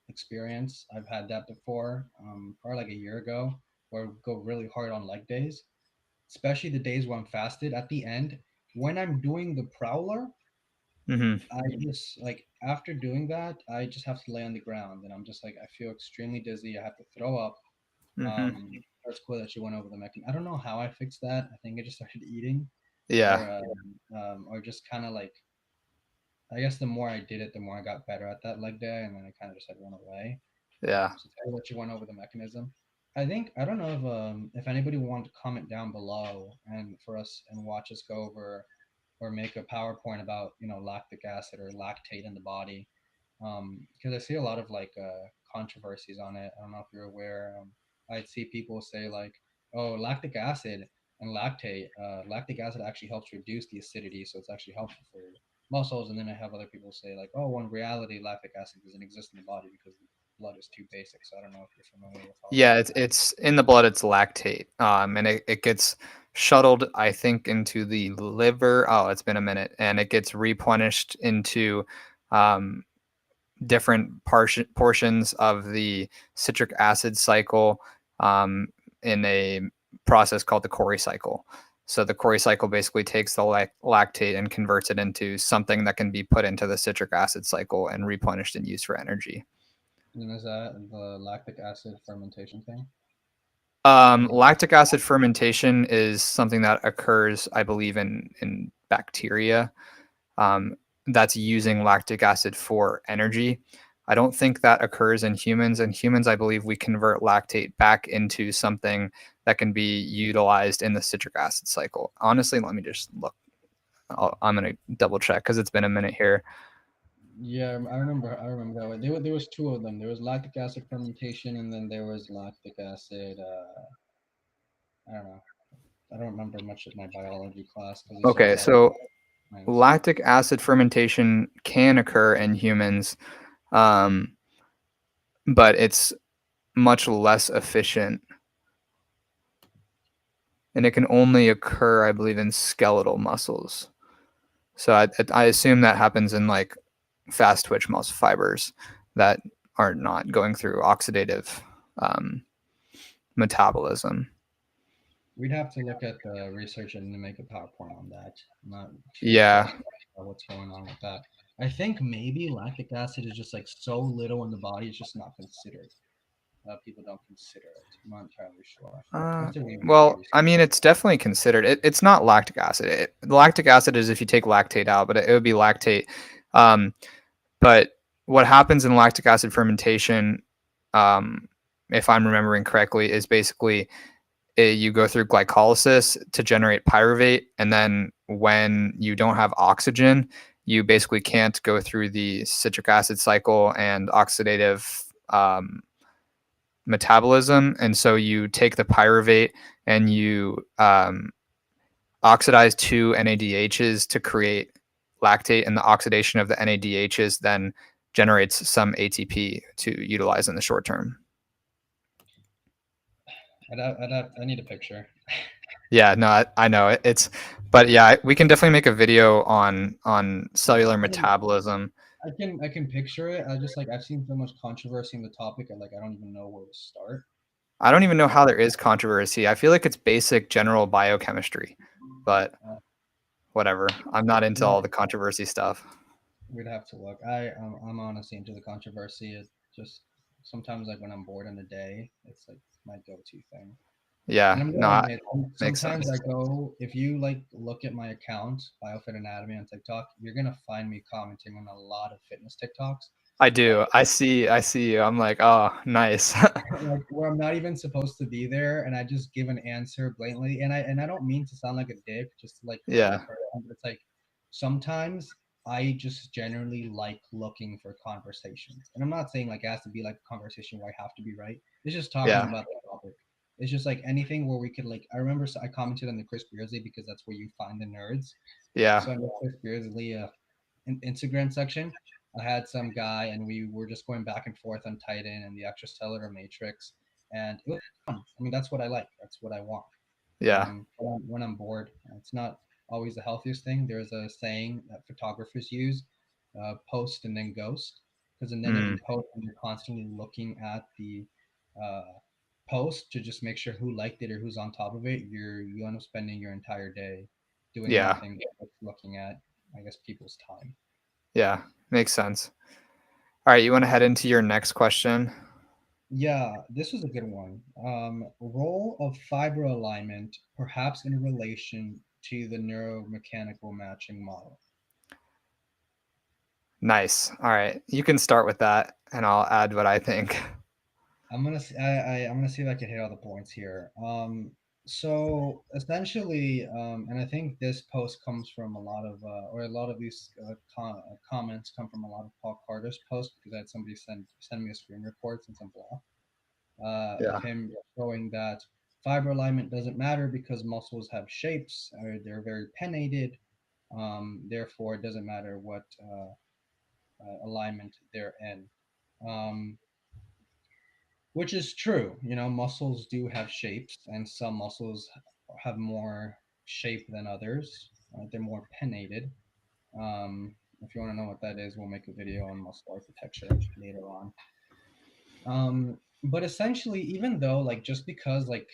experience. I've had that before. Probably like a year ago, where I would go really hard on leg days, especially the days when I'm fasted. At the end, when I'm doing the prowler, Mm-hmm. I just like after doing that, I just have to lay on the ground, and I'm just like I feel extremely dizzy. I have to throw up. Mm-hmm. That's cool that you went over the mechanism. I don't know how I fixed that. I think I just started eating, Yeah. or just kind of like I guess the more I did it, the more I got better at that leg day, and then I kind of just had run away. Yeah. So tell you what you went over the mechanism. I think I don't know if anybody wanted to comment down below and for us and watch us go over or make a PowerPoint about lactic acid or lactate in the body, because I see a lot of like controversies on it. I don't know if you're aware. I'd see people say like, oh, lactic acid and lactic acid actually helps reduce the acidity, so it's actually helpful for your muscles. And then I have other people say like, oh, well, in reality, lactic acid doesn't exist in the body because blood is too basic. So I don't know if you're familiar with all Yeah, that. it's in the blood, it's lactate. And it gets shuttled, I think, into the liver. Oh, it's been a minute. And it gets replenished into um, different portions of the citric acid cycle in a process called the Cori cycle. So the Cori cycle basically takes the lactate and converts it into something that can be put into the citric acid cycle and replenished and used for energy. And is that the lactic acid fermentation thing? Lactic acid fermentation is something that occurs, I believe, in bacteria. Um, that's using lactic acid for energy. I don't think that occurs in humans. In humans, I believe we convert lactate back into something that can be utilized in the citric acid cycle. Honestly, let me just look. I'm going to double check because it's been a minute here. Yeah, I remember. I remember that way. There was two of them. There was lactic acid fermentation, and then there was lactic acid. I don't know. I don't remember much of my biology class because it's just Okay, all so science. lactic acid fermentation can occur in humans, um, but it's much less efficient, and it can only occur, I believe, in skeletal muscles. So I assume that happens in like fast twitch muscle fibers that are not going through oxidative um, metabolism. We'd have to look at the research and make a PowerPoint on that. I'm not too sure Yeah. about what's going on with that. I think maybe lactic acid is just like so little in the body, it's just not considered. People don't consider it. I'm not entirely sure. I have to reread the Well, research. I mean, it's definitely considered. It's not lactic acid. Lactic acid is if you take lactate out, but it would be lactate. Um, but what happens in lactic acid fermentation um, if I'm remembering correctly, is basically you go through glycolysis to generate pyruvate, and then when you don't have oxygen, you basically can't go through the citric acid cycle and oxidative metabolism, and so you take the pyruvate and you oxidize two NADHs to create lactate, and the oxidation of the NADHs then generates some ATP to utilize in the short term. I need a picture. Yeah, no, I know it's, but yeah, we can definitely make a video on cellular metabolism. I can picture it. I just like I've seen so much controversy in the topic. I don't even know where to start. I don't even know how there is controversy. I feel like it's basic general biochemistry, but Uh, whatever. I'm not into yeah, all the controversy stuff. we'd have to look. I'm honestly into the controversy. It just sometimes like when I'm bored in the day, it's like my go-to thing. And Yeah, I'm no, gonna admit, makes sometimes I sense. go, if you like look at my account, BioFit Anatomy on TikTok, you're gonna find me commenting on a lot of fitness TikToks. I Like do. I see you. I'm like, oh, nice. like where I'm not even supposed to be there, and I just give an answer blatantly, and I don't mean to sound like a dick, just to like poke Yeah, fun, but it's like sometimes I just generally like looking for conversations, and I'm not saying like it has to be like a conversation where I have to be right. It's just talking yeah, about the topic. It's just like anything where we could like. I remember I commented on the Chris Beardsley because that's where you find the nerds. yeah, So I know Chris Beardsley Instagram section, I had some guy and we were just going back and forth on Titan and the extracellular matrix, and it was fun. I mean, that's what I like. That's what I want. yeah, When I'm bored, it's not always the healthiest thing. There's a saying that photographers use: post and then ghost. Because and then if you mm, post and you're constantly looking at the uh, post to just make sure who liked it or who's on top of it, you end up spending your entire day doing yeah, nothing but looking at, I guess, people's time. yeah. Makes sense. All right, you want to head into your next question? Yeah, this was a good one. Role of fiber alignment, perhaps in relation to the neuromechanical matching model. Nice. All right, you can start with that, and I'll add what I think. I'm gonna see if I can hit all the points here. So essentially, and I think this post comes from a lot of, or a lot of these comments come from a lot of Paul Carter's posts because I had somebody send me a screen record since I'm blah. Of Yeah, him showing that fiber alignment doesn't matter because muscles have shapes, or they're very pennated. Therefore, it doesn't matter what alignment they're in, um, which is true. You know, muscles do have shapes, and some muscles have more shape than others. They're more pennated. If you want to know what that is, we'll make a video on muscle architecture later on. But essentially, even though like just because like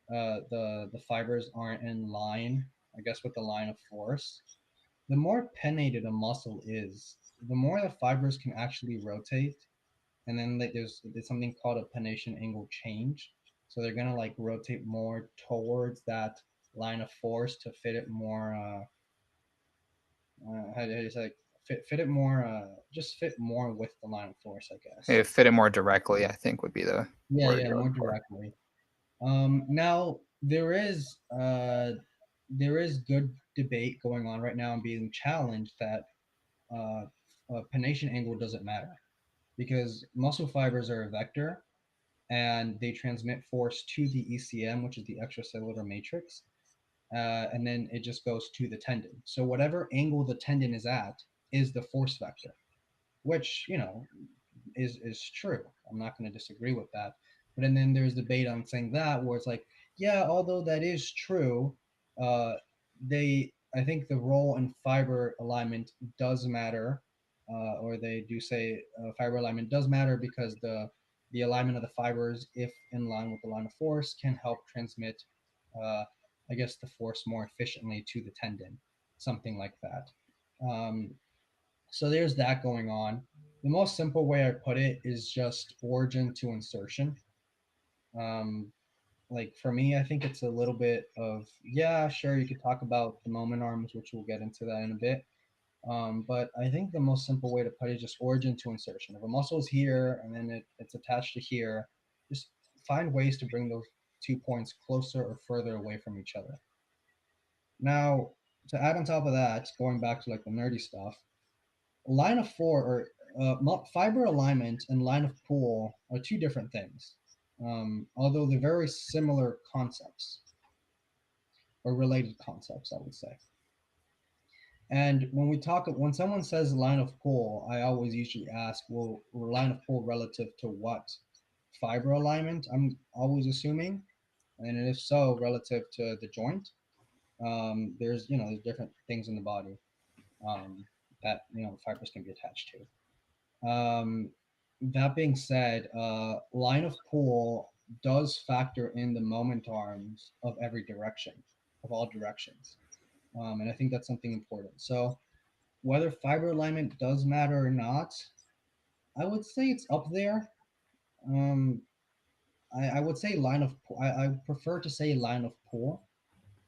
the fibers aren't in line, I guess with the line of force, the more pennated a muscle is, the more the fibers can actually rotate, and then like, there's something called a pennation angle change. So they're gonna like rotate more towards that line of force to fit it more. How do you say like, fit it more? Just fit more with the line of force, I guess. it fit it more directly, I think would be the Yeah, word yeah, you're more looking for. directly. Now there is good debate going on right now and being challenged that uh, pennation angle doesn't matter because muscle fibers are a vector and they transmit force to the ECM, which is the extracellular matrix, and then it just goes to the tendon. So whatever angle the tendon is at is the force vector, which is true. I'm not going to disagree with that. But and then there's debate on saying that where it's like, yeah, although that is true, uh, they I think the role in fiber alignment does matter, or they do say fiber alignment does matter because the alignment of the fibers, if in line with the line of force, can help transmit, uh, I guess, the force more efficiently to the tendon, something like that. Um, so there's that going on. The most simple way I put it is just origin to insertion. Um, like for me, I think it's a little bit of, yeah, sure, you could talk about the moment arms, which we'll get into that in a bit. But I think the most simple way to put it is just origin to insertion. If a muscle is here and then it's attached to here, just find ways to bring those 2 points closer or further away from each other. Now, to add on top of that, going back to like the nerdy stuff, line of four or fiber alignment and line of pull are two different things, although they're very similar concepts or related concepts, I would say. And when someone says line of pull, I always usually ask, well, line of pull relative to what? Fiber alignment, I'm always assuming. And if so, relative to the joint. There's different things in the body that, fibers can be attached to. That being said, line of pull does factor in the moment arms of every direction, of all directions. And I think that's something important. So, whether fiber alignment does matter or not, I would say it's up there. Um, I would say line of I prefer to say line of pull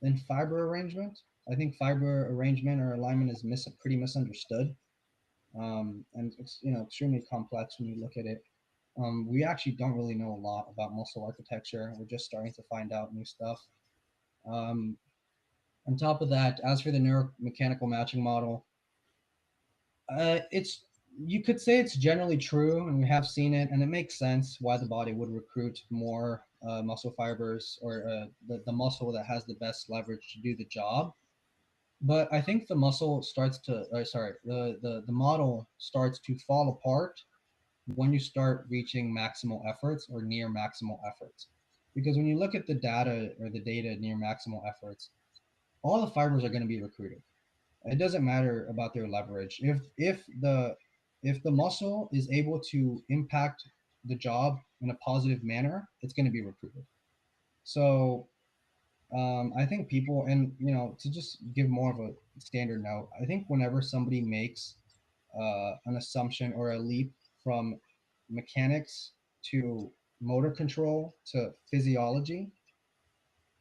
than fiber arrangement. I think fiber arrangement or alignment is pretty misunderstood, and it's extremely complex when you look at it. We actually don't really know a lot about muscle architecture. We're just starting to find out new stuff. Um, on top of that, as for the neuromechanical matching model, it's you could say it's generally true, and we have seen it, and it makes sense why the body would recruit more muscle fibers or the muscle that has the best leverage to do the job. But I think the muscle starts to, sorry, the model starts to fall apart when you start reaching maximal efforts or near maximal efforts. Because when you look at the data or the data near maximal efforts, all the fibers are going to be recruited. It doesn't matter about their leverage. If the muscle is able to impact the job in a positive manner, it's going to be recruited. So I think people, and to just give more of a standard note, I think whenever somebody makes an assumption or a leap from mechanics to motor control to physiology,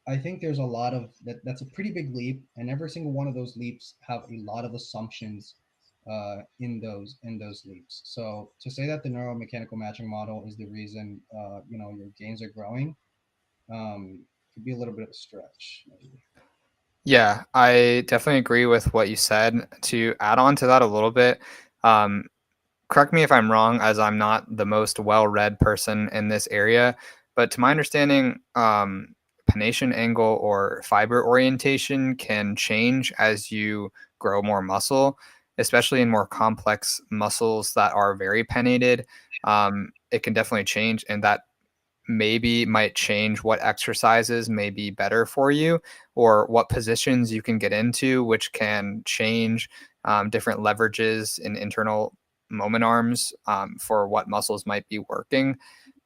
I think there's a lot of that. That's a pretty big leap, and every single one of those leaps have a lot of assumptions in those leaps. So to say that the neuromechanical matching model is the reason your gains are growing could be a little bit of a stretch, maybe. Yeah, I definitely agree with what you said. To add on to that a little bit, um, correct me if I'm wrong, as I'm not the most well-read person in this area, but to my understanding, pronation angle or fiber orientation can change as you grow more muscle, especially in more complex muscles that are very pennated. It can definitely change, and that maybe might change what exercises may be better for you or what positions you can get into, which can change different leverages in internal moment arms for what muscles might be working.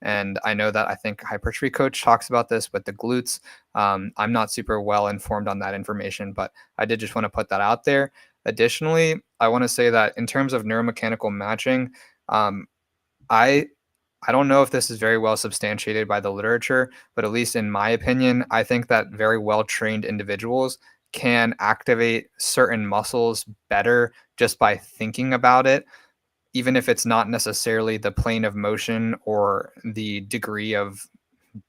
And I know that I think hypertrophy coach talks about this with the glutes. I'm not super well informed on that information, but I did just want to put that out there. Additionally, I want to say that in terms of neuromechanical matching, um, I I don't know if this is very well substantiated by the literature, but at least in my opinion, I think that very well trained individuals can activate certain muscles better just by thinking about it, even if it's not necessarily the plane of motion or the degree of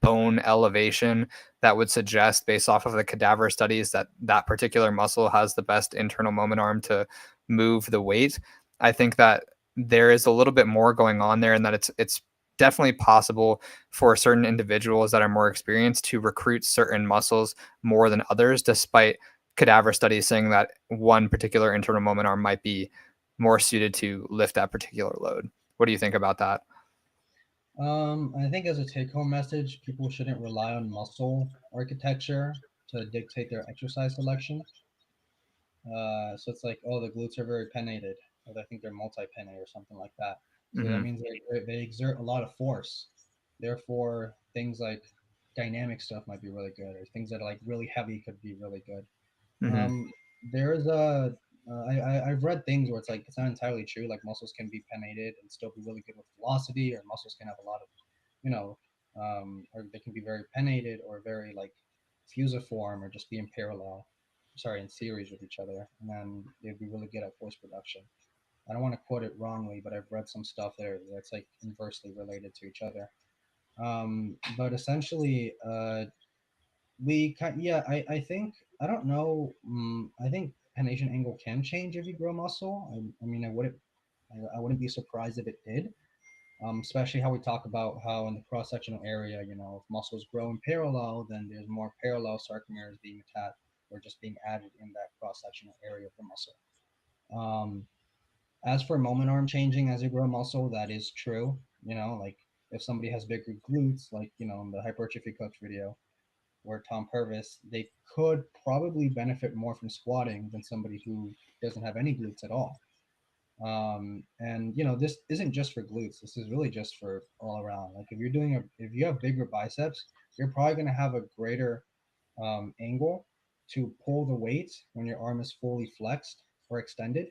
bone elevation that would suggest, based off of the cadaver studies, that that particular muscle has the best internal moment arm to move the weight. I think that there is a little bit more going on there, and that it's definitely possible for certain individuals that are more experienced to recruit certain muscles more than others, despite cadaver studies saying that one particular internal moment arm might be more suited to lift that particular load. What do you think about that? I think as a take-home message, people shouldn't rely on muscle architecture to dictate their exercise selection. So it's like, oh, the glutes are very pennated, or I think they're multi-pennated or something like that. So that Mm-hmm. means they exert a lot of force. Therefore, things like dynamic stuff might be really good, or things that are like really heavy could be really good. Mm-hmm. There's a I've read things where it's like it's not entirely true. Like muscles can be pennated and still be really good with velocity, or muscles can have a lot of, or they can be very pennated or very like fusiform or just be in parallel. sorry, in series with each other, and then they'd be really good at force production. I don't want to quote it wrongly, but I've read some stuff there that's like inversely related to each other. But essentially, yeah, I think, I don't know. I think pennation angle can change if you grow muscle. I mean, I wouldn't be surprised if it did. Especially how we talk about how in the cross sectional area, if muscles grow in parallel, then there's more parallel sarcomeres being attached or just being added in that cross sectional area of the muscle. Um, as for moment arm changing as you grow muscle, that is true. Like if somebody has bigger glutes, like in the hypertrophy coach video where Tom Purvis, they could probably benefit more from squatting than somebody who doesn't have any glutes at all. And this isn't just for glutes. This is really just for all around. Like if you have bigger biceps, you're probably going to have a greater angle to pull the weight when your arm is fully flexed or extended,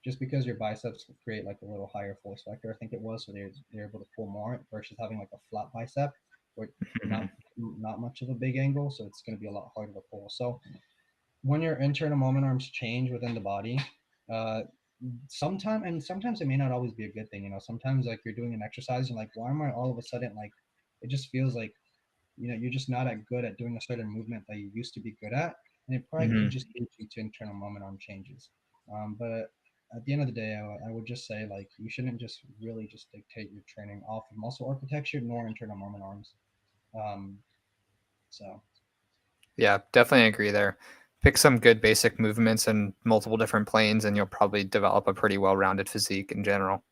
just because your biceps create like a little higher force vector, I think it was, so they're able to pull more versus having like a flat bicep with not Mhm. not much of a big angle, so it's going to be a lot harder to pull. So when your internal moment arms change within the body, uh, sometimes it may not always be a good thing. Sometimes like you're doing an exercise and like, why am I all of a sudden like, it just feels like you're just not that good at doing a certain movement that you used to be good at, and it probably could Mhm. just be due to internal moment arm changes. But at the end of the day, I would just say like you shouldn't just really just dictate your training off of muscle architecture nor internal moment arms. Um, so Yeah, definitely agree there. Pick some good basic movements in multiple different planes, and you'll probably develop a pretty well-rounded physique in general.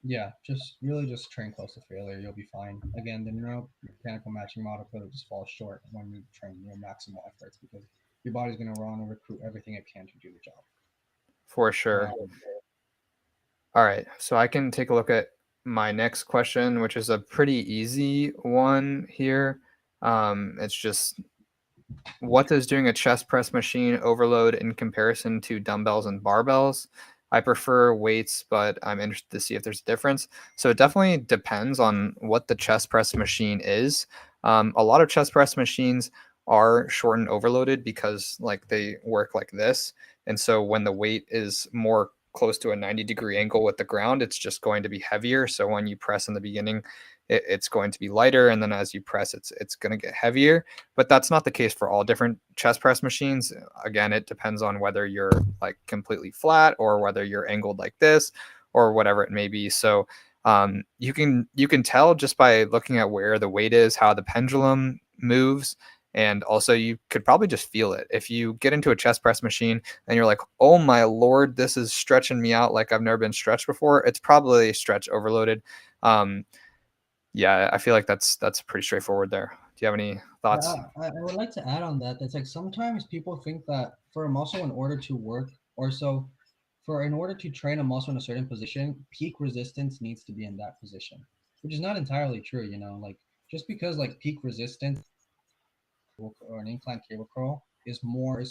yeah, just really just train close to failure. You'll be fine. Again, the neuromechanical matching model code just falls short when you train your maximal efforts because your body's going to run and recruit everything it can to do the job. For sure. Um, All right, so I can take a look at my next question, which is a pretty easy one here. It's just, what does doing a chest press machine overload in comparison to dumbbells and barbells? I prefer weights, but I'm interested to see if there's a difference. So it definitely depends on what the chest press machine is. A lot of chest press machines are short and overloaded because like they work like this. And so when the weight is more close to a 90-degree angle with the ground, it's just going to be heavier. So when you press in the beginning, it's going to be lighter. And then as you press, it's going to get heavier, but that's not the case for all different chest press machines. Again, it depends on whether you're like completely flat or whether you're angled like this or whatever it may be. So you can tell just by looking at where the weight is, how the pendulum moves. And also, you could probably just feel it. If you get into a chest press machine and you're like, oh my Lord, this is stretching me out like I've never been stretched before, it's probably stretch overloaded. Um, yeah, I feel like that's pretty straightforward there. Do you have any thoughts? Yeah, I would like to add on that. That's like sometimes people think that for a muscle, in order to work, or so, in order to train a muscle in a certain position, peak resistance needs to be in that position, which is not entirely true. Like just because like peak resistance or an incline cable curl is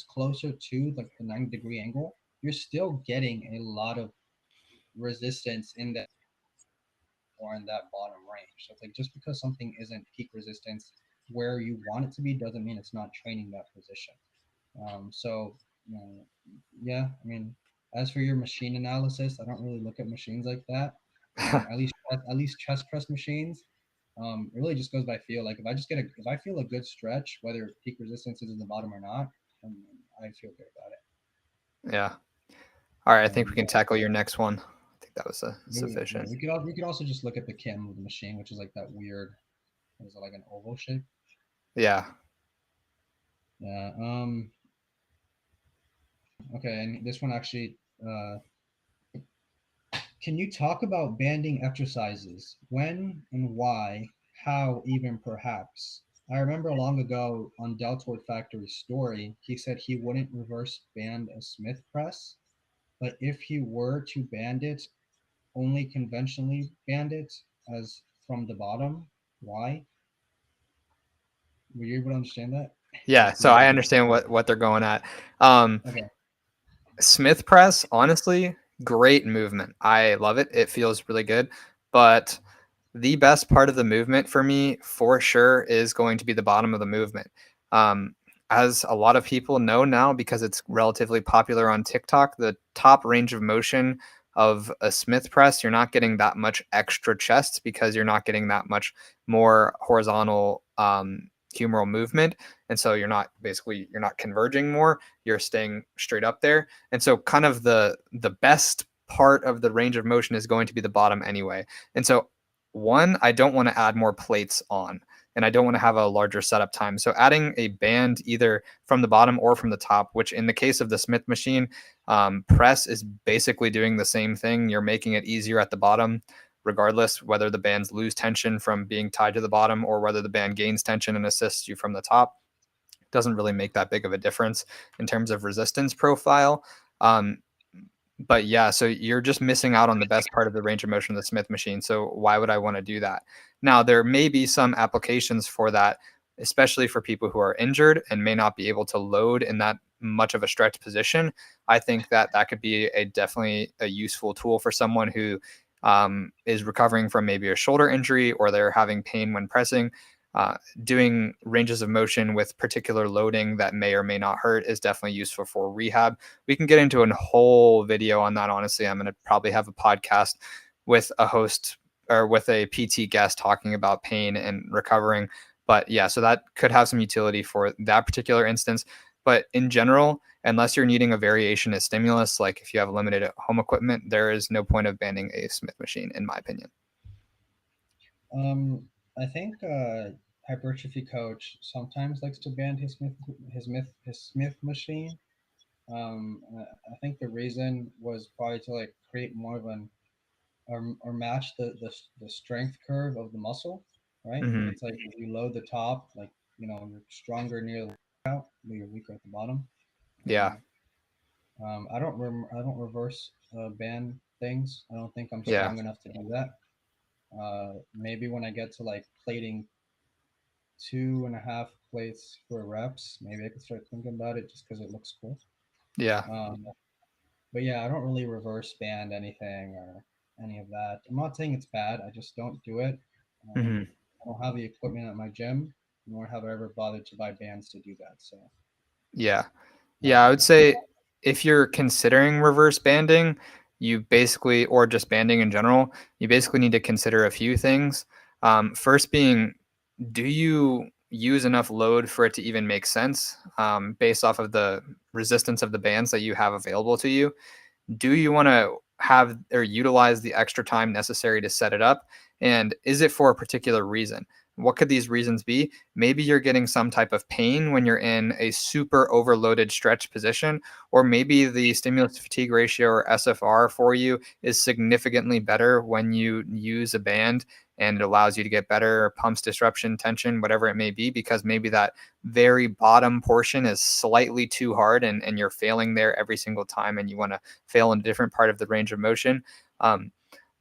closer to like the 90-degree angle, you're still getting a lot of resistance in that or in that bottom range. So it's like just because something isn't peak resistance where you want it to be doesn't mean it's not training that position. So you know, yeah, I mean, as for your machine analysis, I don't really look at machines like that. At least chest press machines. It really just goes by feel. Like if I feel a good stretch, whether peak resistance is in the bottom or not, um, I feel good about it. Yeah. All right, I think we Um, can tackle your next one. I think that was yeah, sufficient. we could also just look at the cam of the machine, which is like that weird. What is it, like an oval shape? Yeah. Yeah. Okay, and this one actually. Can you talk about banding exercises? When and why? How even perhaps? I remember long ago on Deltoid Factory's story, he said he wouldn't reverse band a Smith press, but if he were to band it, only conventionally band it as from the bottom. Why? Were you able to understand that? Yeah. Did So you? I understand what they're going at. Um, Okay. Smith press, honestly, great movement. I love it. It feels really good. But the best part of the movement for me, for sure, is going to be the bottom of the movement. Um, as a lot of people know now, because it's relatively popular on TikTok, the top range of motion of a Smith press, you're not getting that much extra chest because you're not getting that much more horizontal humeral movement. And so you're not converging more, you're staying straight up there. And so kind of the best part of the range of motion is going to be the bottom anyway. And so one, I don't want to add more plates on, and I don't want to have a larger setup time. So adding a band either from the bottom or from the top, which in the case of the Smith machine, press is basically doing the same thing. You're making it easier at the bottom, regardless whether the bands lose tension from being tied to the bottom or whether the band gains tension and assists you from the top. Doesn't really make that big of a difference in terms of resistance profile. But yeah, so you're just missing out on the best part of the range of motion of the Smith machine. So why would I want to do that? Now, there may be some applications for that, especially for people who are injured and may not be able to load in that much of a stretch position. I think that that could be definitely a useful tool for someone who is recovering from maybe a shoulder injury or they're having pain when pressing. Doing ranges of motion with particular loading that may or may not hurt is definitely useful for rehab. We can get into a whole video on that. Honestly, I'm going to probably have a podcast with a host or with a PT guest talking about pain and recovering. But yeah, so that could have some utility for that particular instance. But in general, unless you're needing a variation of stimulus, like if you have limited home equipment, there is no point of banning a Smith machine, in my opinion. I think hypertrophy coach sometimes likes to ban his Smith machine. I think the reason was probably to like create more of an or match the strength curve of the muscle, right? Mm-hmm. It's like if you load the top, like you're stronger near the workout, but you're weaker at the bottom. Yeah. Um, I don't reverse band things. I don't think I'm Yeah. strong enough to do that. Maybe when I get to like plating 2.5 plates for reps, maybe I could start thinking about it just because it looks cool. Yeah. But yeah, I don't really reverse band anything or any of that. I'm not saying it's bad. I just don't do it. Mm-hmm. I don't have the equipment at my gym, nor have I ever bothered to buy bands to do that. So Yeah. Yeah, I would um, say if you're considering reverse banding, you basically, or just banding in general, you basically need to consider a few things. First being, do you use enough load for it to even make sense based off of the resistance of the bands that you have available to you? Do you want to have or utilize the extra time necessary to set it up? And is it for a particular reason? What could these reasons be? Maybe you're getting some type of pain when you're in a super overloaded stretch position, or maybe the stimulus to fatigue ratio or SFR for you is significantly better when you use a band and it allows you to get better pumps disruption, tension, whatever it may be, because maybe that very bottom portion is slightly too hard and you're failing there every single time and you want to fail in a different part of the range of motion.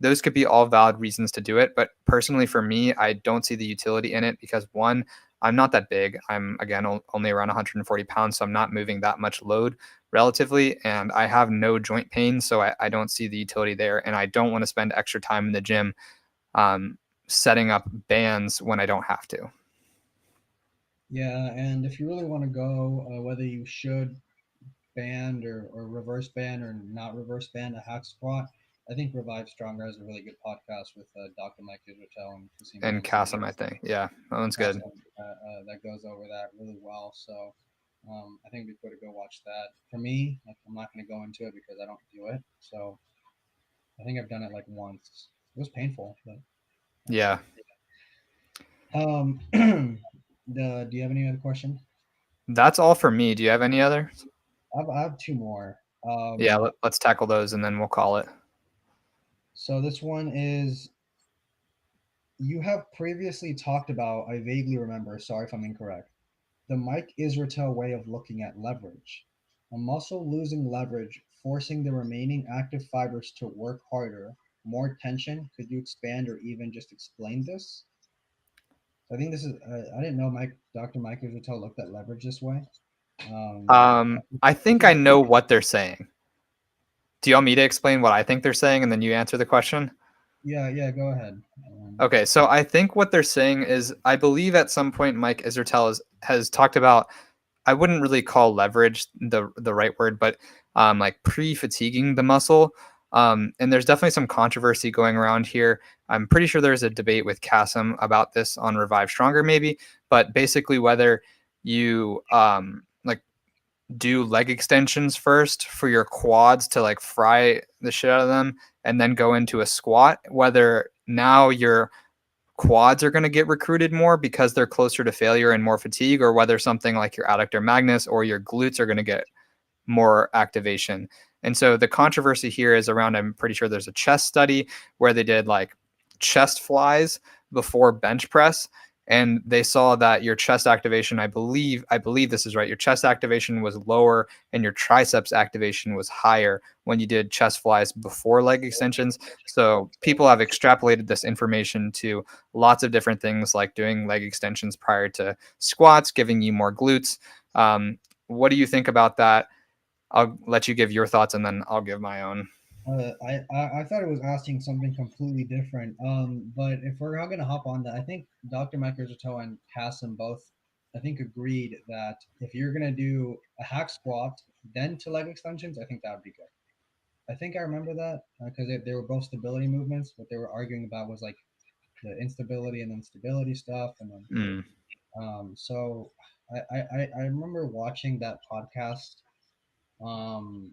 Those could be all valid reasons to do it. But personally, for me, I don't see the utility in it because one, I'm not that big. I'm again only around 140 pounds, so I'm not moving that much load relatively, and I have no joint pain, so I don't see the utility there, and I don't want to spend extra time in the gym um, setting up bands when I don't have to. yeah, and if you really want to go, whether you should band or reverse band or not reverse band a hack squat, I think Revive Stronger has a really good podcast with Dr. Mike Israel and Kasim And Mansour. Kasim, I think, yeah, that one's good. Awesome. That goes over that really well. So I think we could go watch that. For me, like I'm not going to go into it because I don't do it. So I think I've done it like once. It was painful, but Yeah, do you have any other question? that's all for me. Do you have any other? I have two more. Yeah, let's tackle those and then we'll call it. So this one is you have previously talked about, I vaguely remember, sorry if I'm incorrect, the Mike Israel way of looking at leverage. A muscle losing leverage, forcing the remaining active fibers to work harder, more tension. Could you expand or even just explain this? So I think this is, I didn't know Dr. Mike Israel looked at leverage this way. I think I know what they're saying. Do you want me to explain what I think they're saying and then you answer the question? Yeah, go ahead. Okay, so I think what they're saying is I believe at some point Mike Israel has talked about I wouldn't really call leverage the right word, but like pre-fatiguing the muscle. And there's definitely some controversy going around here. I'm pretty sure there's a debate with Kasim about this on Revive Stronger, maybe, but basically whether you like do leg extensions first for your quads to like fry the shit out of them and then go into a squat, whether now your quads are going to get recruited more because they're closer to failure and more fatigue, or whether something like your adductor magnus or your glutes are going to get more activation. And so the controversy here is around, I'm pretty sure there's a chest study where they did like chest flies before bench press, and they saw that your chest activation, I believe this is right, your chest activation was lower and your triceps activation was higher when you did chest flies before leg extensions. So people have extrapolated this information to lots of different things, like doing leg extensions prior to squats giving you more glutes. What do you think about that? I'll let you give your thoughts and then I'll give my own. I thought it was asking something completely different. But if we're not gonna hop on that, I think Dr. Microsoto and Kasim both, I think, agreed that if you're gonna do a hack squat then to leg extensions, I think that would be good. I think I remember that because they were both stability movements. What they were arguing about was like the instability and then stability stuff, and then Mm, so I remember watching that podcast um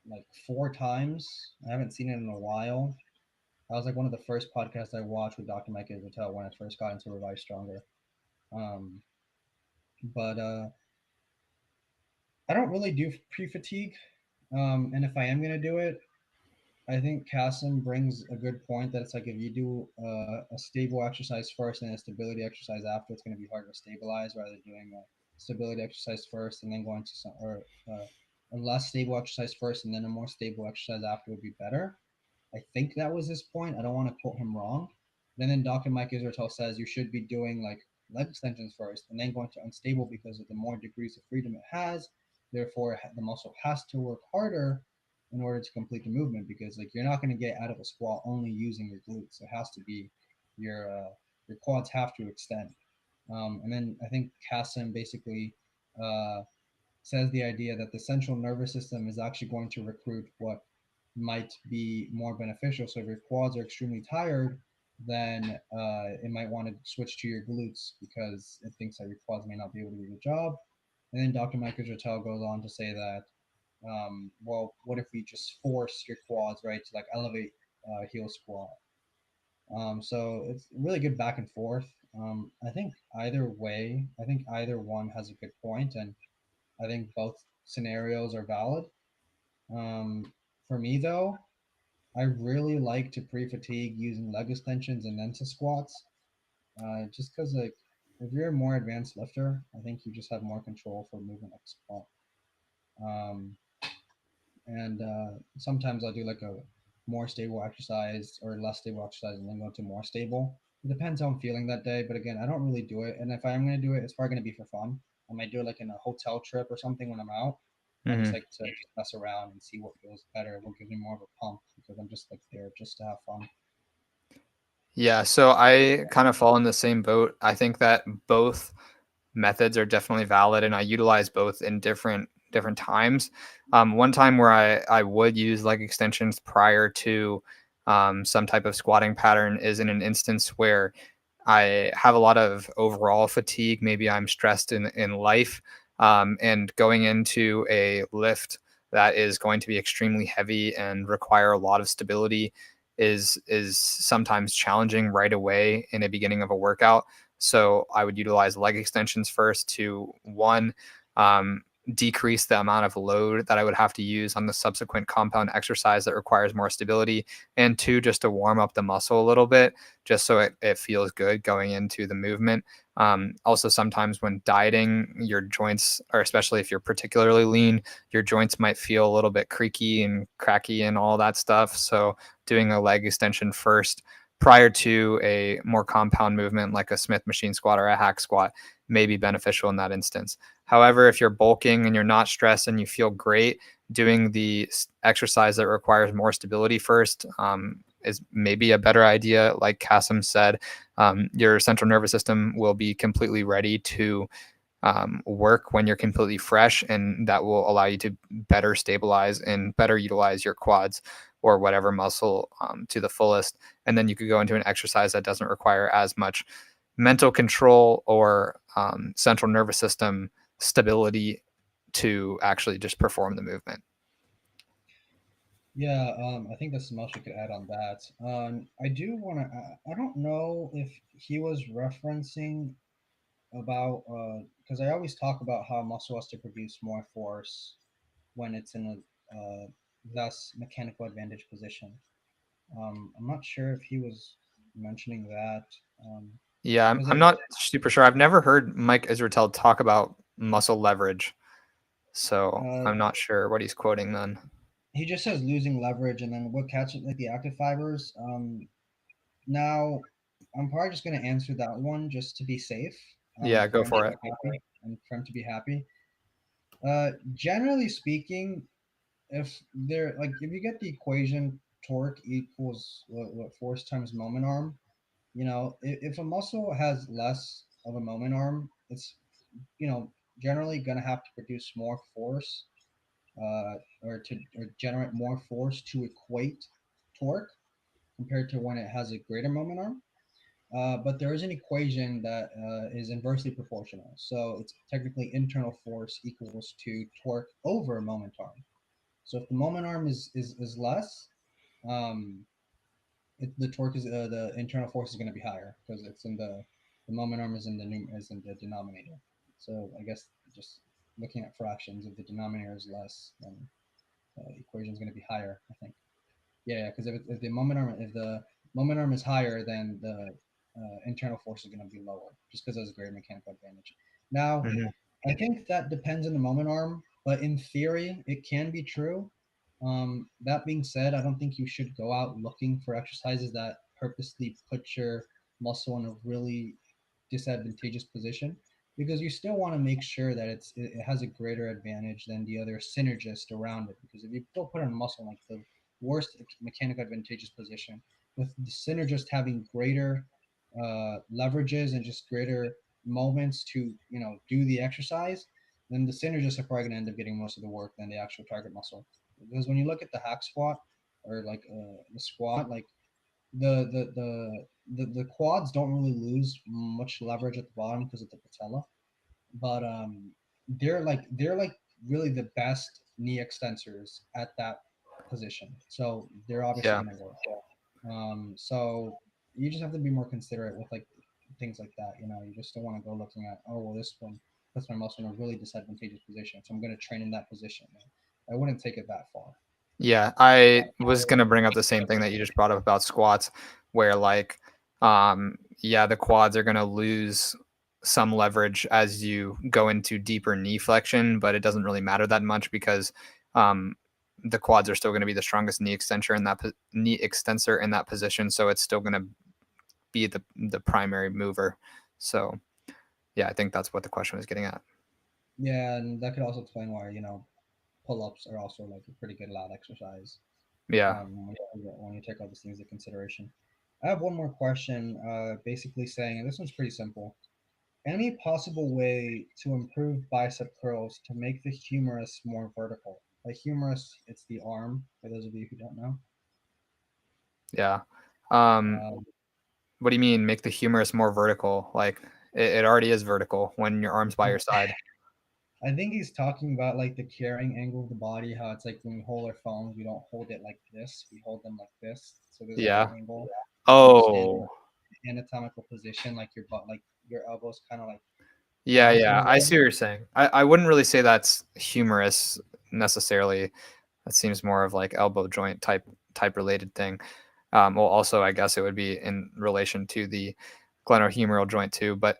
like four times. I haven't seen it in a while. That was like one of the first podcasts I watched with Dr. Mike Israel when I first got into Revive Stronger. Um, but I don't really do pre-fatigue, and if I am gonna do it, I think Kasim brings a good point that it's like if you do a stable exercise first and a stability exercise after, it's going to be harder to stabilize rather than doing a stability exercise first and then going to some or a less stable exercise first and then a more stable exercise after would be better. I think that was his point. I don't want to quote him wrong. Then Dr. Mike Israel says you should be doing like leg extensions first and then going to unstable because of the more degrees of freedom it has. Therefore, the muscle has to work harder in order to complete the movement because like you're not going to get out of a squat only using your glutes. It has to be your quads have to extend. And then I think Kasim basically uh, says the idea that the central nervous system is actually going to recruit what might be more beneficial. So if your quads are extremely tired, then it might want to switch to your glutes because it thinks that your quads may not be able to do the job. And then Dr. Michael Jatel goes on to say that, well, what if we just force your quads, right, to like elevate heel squat? So it's really good back and forth. I think either way, I think either one has a good point, and I think both scenarios are valid. For me, though, I really like to pre-fatigue using leg extensions and then to squats, just because like if you're a more advanced lifter, I think you just have more control for movement like squat. Um, and sometimes I'll do like a more stable exercise or less stable exercise and then go to more stable. It depends how I'm feeling that day, but again, I don't really do it. And if I am gonna do it, it's probably gonna be for fun. I might do it like in a hotel trip or something when I'm out. I just hmm like to just mess around and see what feels better, what gives me more of a pump because I'm just like there just to have fun. Yeah, so I kind of fall in the same boat. I think that both methods are definitely valid, and I utilize both in different times. One time where I would use leg extensions prior to some type of squatting pattern is in an instance where I have a lot of overall fatigue. Maybe I'm stressed in life, and going into a lift that is going to be extremely heavy and require a lot of stability is sometimes challenging right away in the beginning of a workout. So I would utilize leg extensions first to one, um, decrease the amount of load that I would have to use on the subsequent compound exercise that requires more stability, and two, just to warm up the muscle a little bit, just so it feels good going into the movement. Also, sometimes when dieting, your joints, or especially if you're particularly lean, your joints might feel a little bit creaky and cracky and all that stuff. So doing a leg extension first prior to a more compound movement like a Smith machine squat or a hack squat may be beneficial in that instance. However, if you're bulking and you're not stressed and you feel great, doing the exercise that requires more stability first is maybe a better idea. Like Kasim said, your central nervous system will be completely ready to work when you're completely fresh, and that will allow you to better stabilize and better utilize your quads or whatever muscle to the fullest. And then you could go into an exercise that doesn't require as much mental control or central nervous system stability to actually just perform the movement. Yeah, I think that's the most we could add on that. I do want to. I don't know if he was referencing about because I always talk about how muscle has to produce more force when it's in a less mechanical advantage position. I'm not sure if he was mentioning that. Yeah, I'm, Because I'm not super sure. I've never heard Mike Israetel talk about muscle leverage, so uh, I'm not sure what he's quoting then. he just says losing leverage, and then what catches like the active fibers. Now, I'm probably just going to answer that one just to be safe, Yeah, for go him to for be it. happy and for him to be happy. Generally speaking, if there like if you get the equation torque equals what force times moment arm, if a muscle has less of a moment arm, it's generally going to have to produce more force, or generate more force to equate torque compared to when it has a greater moment arm. But there is an equation that is inversely proportional. So it's technically internal force equals to torque over moment arm. So if the moment arm is less, um, the torque the internal force is going to be higher because it's in the moment arm is in the denominator. So I guess just looking at fractions, if the denominator is less, then the equation is going to be higher, I think. Yeah, because if the moment arm is higher, then the internal force is going to be lower, just because there's a greater mechanical advantage. Now, Mhm. I think that depends on the moment arm, but in theory, it can be true. That being said, I don't think you should go out looking for exercises that purposely put your muscle in a really disadvantageous position, because you still want to make sure that it has a greater advantage than the other synergist around it. Because if you still put on muscle like the worst mechanical advantageous position, with the synergist having greater leverages and just greater moments to do the exercise, then the synergists are probably going to end up getting most of the work than the actual target muscle. Because when you look at the hack squat or like the squat, like the quads don't really lose much leverage at the bottom because of the patella, but they're like really the best knee extensors at that position. So they're obviously Yeah. going to work. So you just have to be more considerate with like things like that. You just don't want to go looking at, oh well, this one puts my muscle in a really disadvantageous position, so I'm going to train in that position. I wouldn't take it that far. Yeah, I was gonna bring up the same thing that you just brought up about squats, where like, yeah, the quads are gonna lose some leverage as you go into deeper knee flexion, but it doesn't really matter that much because um, the quads are still going to be the strongest knee extensor in that position, so it's still going to be the primary mover. So yeah, I think that's what the question was getting at. Yeah, and that could also explain why pull-ups are also like a pretty good lat exercise. Yeah, When you take all these things into consideration. I have one more question, basically saying, and this one's pretty simple. Any possible way to improve bicep curls to make the humerus more vertical? By humerus, it's the arm, for those of you who don't know. yeah. Um, Um, what do you mean make the humerus more vertical? Like it already is vertical when your arms by your side. I think he's talking about like the carrying angle of the body, how it's like when we hold our phones, we don't hold it like this, we hold them like this. So there's like an Yeah. angle. Like when you stand in Oh, anatomical position, like your butt, like your elbows kind of like yeah, down yeah. towards I them. see what you're saying. I wouldn't really say that's humerus necessarily. That seems more of like elbow joint type related thing. Well, also I guess it would be in relation to the glenohumeral joint too. But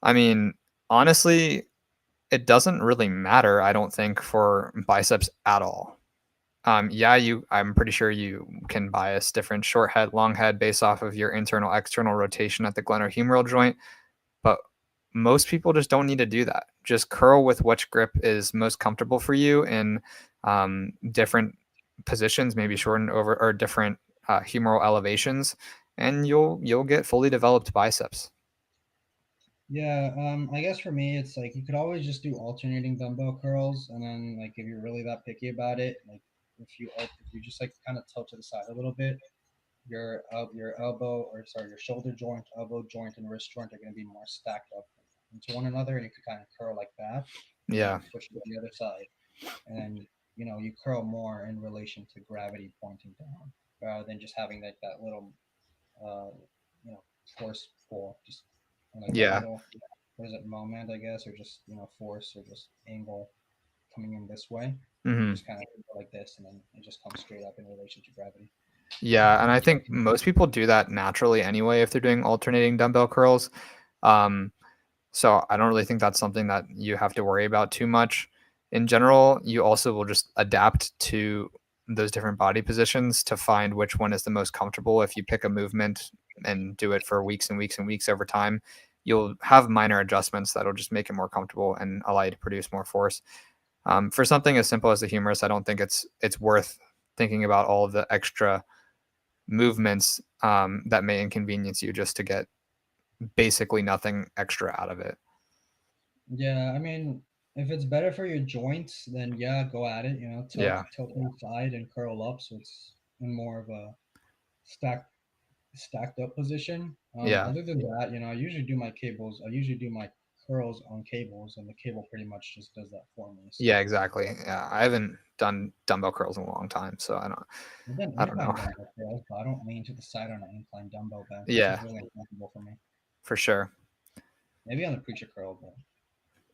I mean, honestly, it doesn't really matter. I don't think for biceps at all. Yeah, I'm pretty sure you can bias different short head, long head based off of your internal external rotation at the glenohumeral joint. But most people just don't need to do that. Just curl with which grip is most comfortable for you in different positions, maybe shortened over or different humeral elevations, and you'll get fully developed biceps. Yeah, I guess for me, it's like you could always just do alternating dumbbell curls, and then like if you're really that picky about it, like if you just like kind of tilt to the side a little bit, your elbow or sorry your shoulder joint, elbow joint, and wrist joint are going to be more stacked up into one another, and you could kind of curl like that, and then Yeah. you switch to the other side, and then you curl more in relation to gravity pointing down, rather than just having like that little uh, you know force pull, just like that Yeah. little what is it moment I guess, or just force or just angle coming in this way. You Hmm. just kind of go like this, and then it just comes straight up in relation to gravity. Yeah, and I think most people do that naturally anyway if they're doing alternating dumbbell curls. Um, so I don't really think that's something that you have to worry about too much. In general, you also will just adapt to those different body positions to find which one is the most comfortable. If you pick a movement and do it for weeks and weeks and weeks over time, you'll have minor adjustments that'll just make it more comfortable and allow you to produce more force. For something as simple as the humerus, I don't think it's worth thinking about all of the extra movements that may inconvenience you just to get basically nothing extra out of it. Yeah, I mean, if it's better for your joints, then yeah, go at it. Yeah. Tilt inside and curl up, so it's in more of a stacked stacked up position. Yeah. Other than that, I usually do my cables. I usually do my curls on cables, and the cable pretty much just does that for me. So Yeah, exactly. Yeah. I haven't done dumbbell curls in a long time, so I've done I don't know. incline dumbbell curls, but I don't lean to the side on an incline dumbbell bench. It's just Yeah, really uncomfortable for me. for sure. Maybe on the preacher curl, but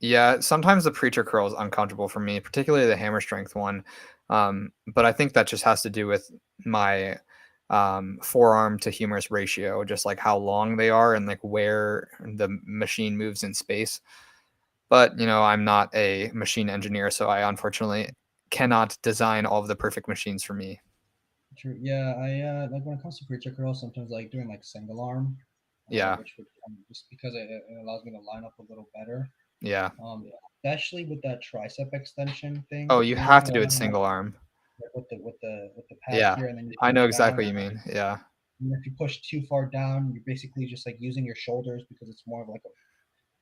Yeah, sometimes the preacher curl is uncomfortable for me, particularly the hammer strength one. But I think that just has to do with my forearm to humerus ratio, just like how long they are and like where the machine moves in space. But I'm not a machine engineer, so I unfortunately cannot design all of the perfect machines for me. true. Yeah, I like when it comes to preacher curl, sometimes I like doing like single arm, Yeah, which would just because it allows me to line up a little better. yeah. Um, Especially with that tricep extension thing Oh, you going on, have to do it single arm. like with the pad Yeah, here, and then you I push know down. exactly what you mean. Yeah, And if you push too far down, you're basically just like using your shoulders because it's more of like a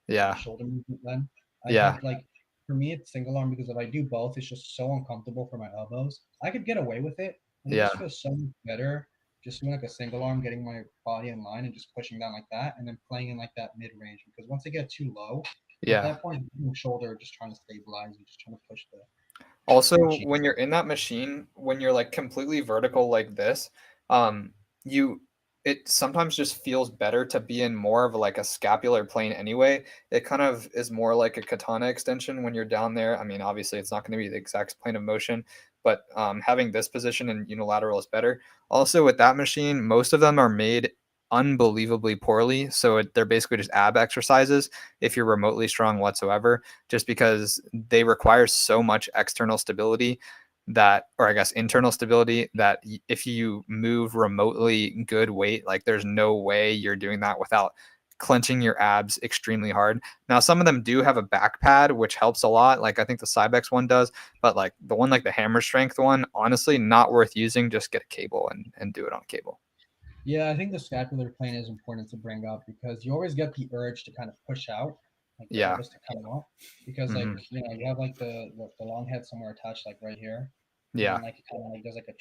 yeah, shoulder movement then. I yeah, find like for me it's single arm because if I do both, it's just so uncomfortable for my elbows. I could get away with it, and it just yeah, feels so much better just doing like a single arm, getting my body in line and just pushing down like that, and then playing in like that mid range. Because once I get too low, at yeah. that point, your shoulder just trying to stabilize, you're just trying to push Also, the G. when you're in that machine, when you're like completely vertical like this, um, you it sometimes just feels better to be in more of like a scapular plane anyway. It kind of is more like a katana extension when you're down there. I mean, obviously, it's not going to be the exact plane of motion, but having this position in unilateral is better. Also, with that machine, most of them are made unbelievably poorly. So they're basically just ab exercises if you're remotely strong whatsoever, just because they require so much external stability that, or I guess internal stability, that if you move remotely good weight, like there's no way you're doing that without clenching your abs extremely hard. Now, some of them do have a back pad, which helps a lot. Like I think the Cybex one does, but like the one like the hammer strength one, honestly, not worth using. Just get a cable and do it on cable. Yeah, I think the scapular plane is important to bring up because you always get the urge to kind of push out, like the Yeah. elbows to come out, because like Hmm. you have like the long head somewhere attached, like right here, and Yeah. then like it kind of like does like a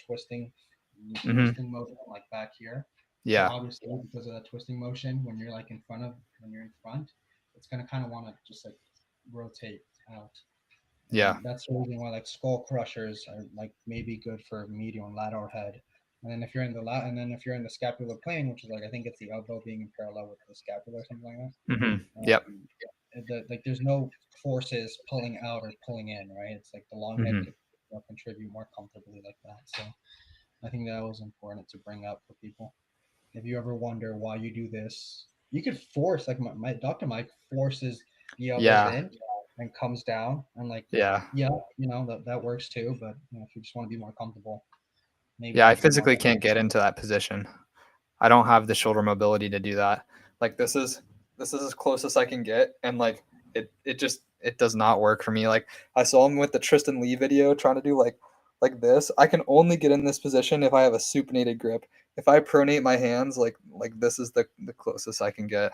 Hmm. twisting motion like back here. So Yeah. obviously because of that twisting motion, when you're in front, it's gonna kind of want to just like rotate out, Yeah. and that's the reason why like skull crushers are like maybe good for medial and lateral head. And then if you're in and then if you're in the scapular plane, which is like I think it's the elbow being in parallel with the scapula or something like that. Hmm. Yep. Like there's no forces pulling out or pulling in, right? It's like the long head Hmm. could contribute more comfortably like that. So I think that was important to bring up for people. If you ever wonder why you do this, you could force like my Dr. Mike forces the elbows Yeah. in and comes down and like Yeah. yeah, that works too. But if you just want to be more comfortable, maybe Yeah. I use the long physically head. can't get into that position. I don't have the shoulder mobility to do that. Like this is as close as I can get, and like it does not work for me. Like I saw him with the Tristan Lee video trying to do like this. I can only get in this position if I have a supinated grip. If I pronate my hands, like this is the closest I can get.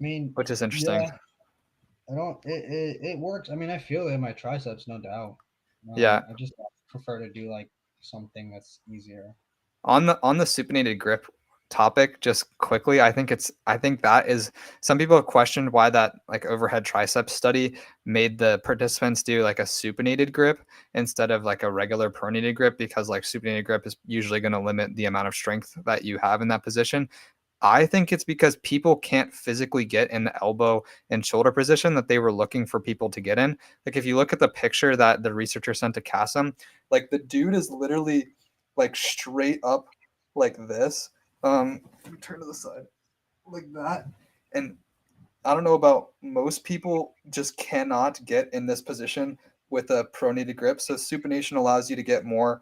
I mean, which is interesting. yeah, I don't. It works. I mean, I feel it in my triceps, no doubt. Yeah. I just prefer to do like something that's easier. On the supinated grip topic, just quickly, I think that is, some people have questioned why that like overhead tricep study made the participants do like a supinated grip instead of like a regular pronated grip, because like supinated grip is usually going to limit the amount of strength that you have in that position. I think it's because people can't physically get in the elbow and shoulder position that they were looking for people to get in. Like if you look at the picture that the researcher sent to Kasim, like the dude is literally like straight up like this. Let me turn to the side like that. And I don't know about most people, just cannot get in this position with a pronated grip. So supination allows you to get more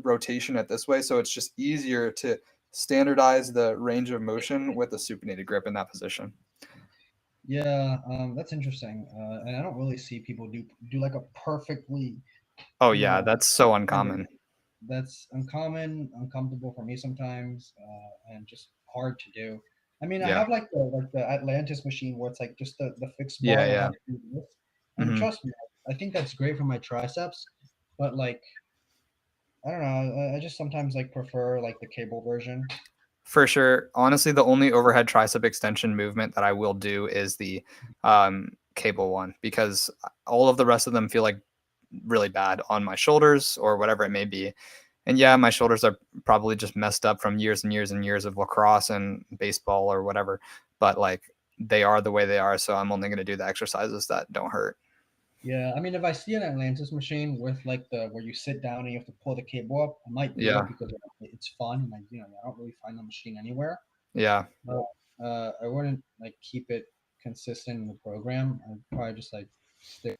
rotation at this way. So it's just easier to standardize the range of motion with a supinated grip in that position. Yeah, that's interesting. And I don't really see people do like a perfectly, Oh you yeah, know, that's so pronated. uncommon. That's uncommon, uncomfortable for me sometimes, and just hard to do. I mean, I Yeah. have like the Atlantis machine where it's like just the fixed bar Yeah, and I yeah. have to do this. And Hmm. trust me, I think that's great for my triceps. But like, I don't know, I just sometimes like prefer like the cable version. For sure. Honestly, the only overhead tricep extension movement that I will do is the cable one, because all of the rest of them feel like really bad on my shoulders or whatever it may be. And yeah, my shoulders are probably just messed up from years and years and years of lacrosse and baseball or whatever, but like they are the way they are. So I'm only going to do the exercises that don't hurt. Yeah, I mean, if I see an Atlantis machine with like the where you sit down and you have to pull the cable up, I might do it Yeah. because it's fun and I don't really find the machine anywhere. Yeah. But I wouldn't like keep it consistent in the program. I'd probably just like stick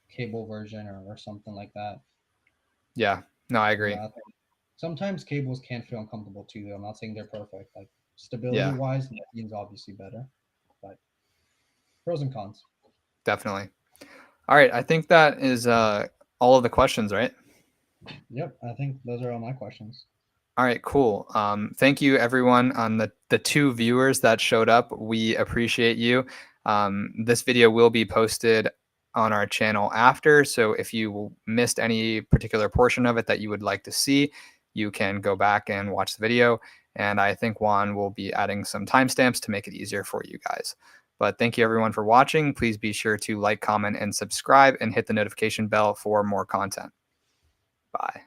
cable version or something like that. Yeah. No, I You know, agree. I think sometimes cables can feel uncomfortable too. Though I'm not saying they're perfect. Like stability Yeah, wise, the machine's obviously better, but pros and cons. definitely. All right. I think that is all of the questions, right? Yep, I think those are all my questions. All right, cool. Thank you, everyone, on the two viewers that showed up. We appreciate you. This video will be posted on our channel after, so if you missed any particular portion of it that you would like to see, you can go back and watch the video. And I think Juan will be adding some timestamps to make it easier for you guys. But thank you, everyone, for watching. Please be sure to like, comment, and subscribe, and hit the notification bell for more content. Bye.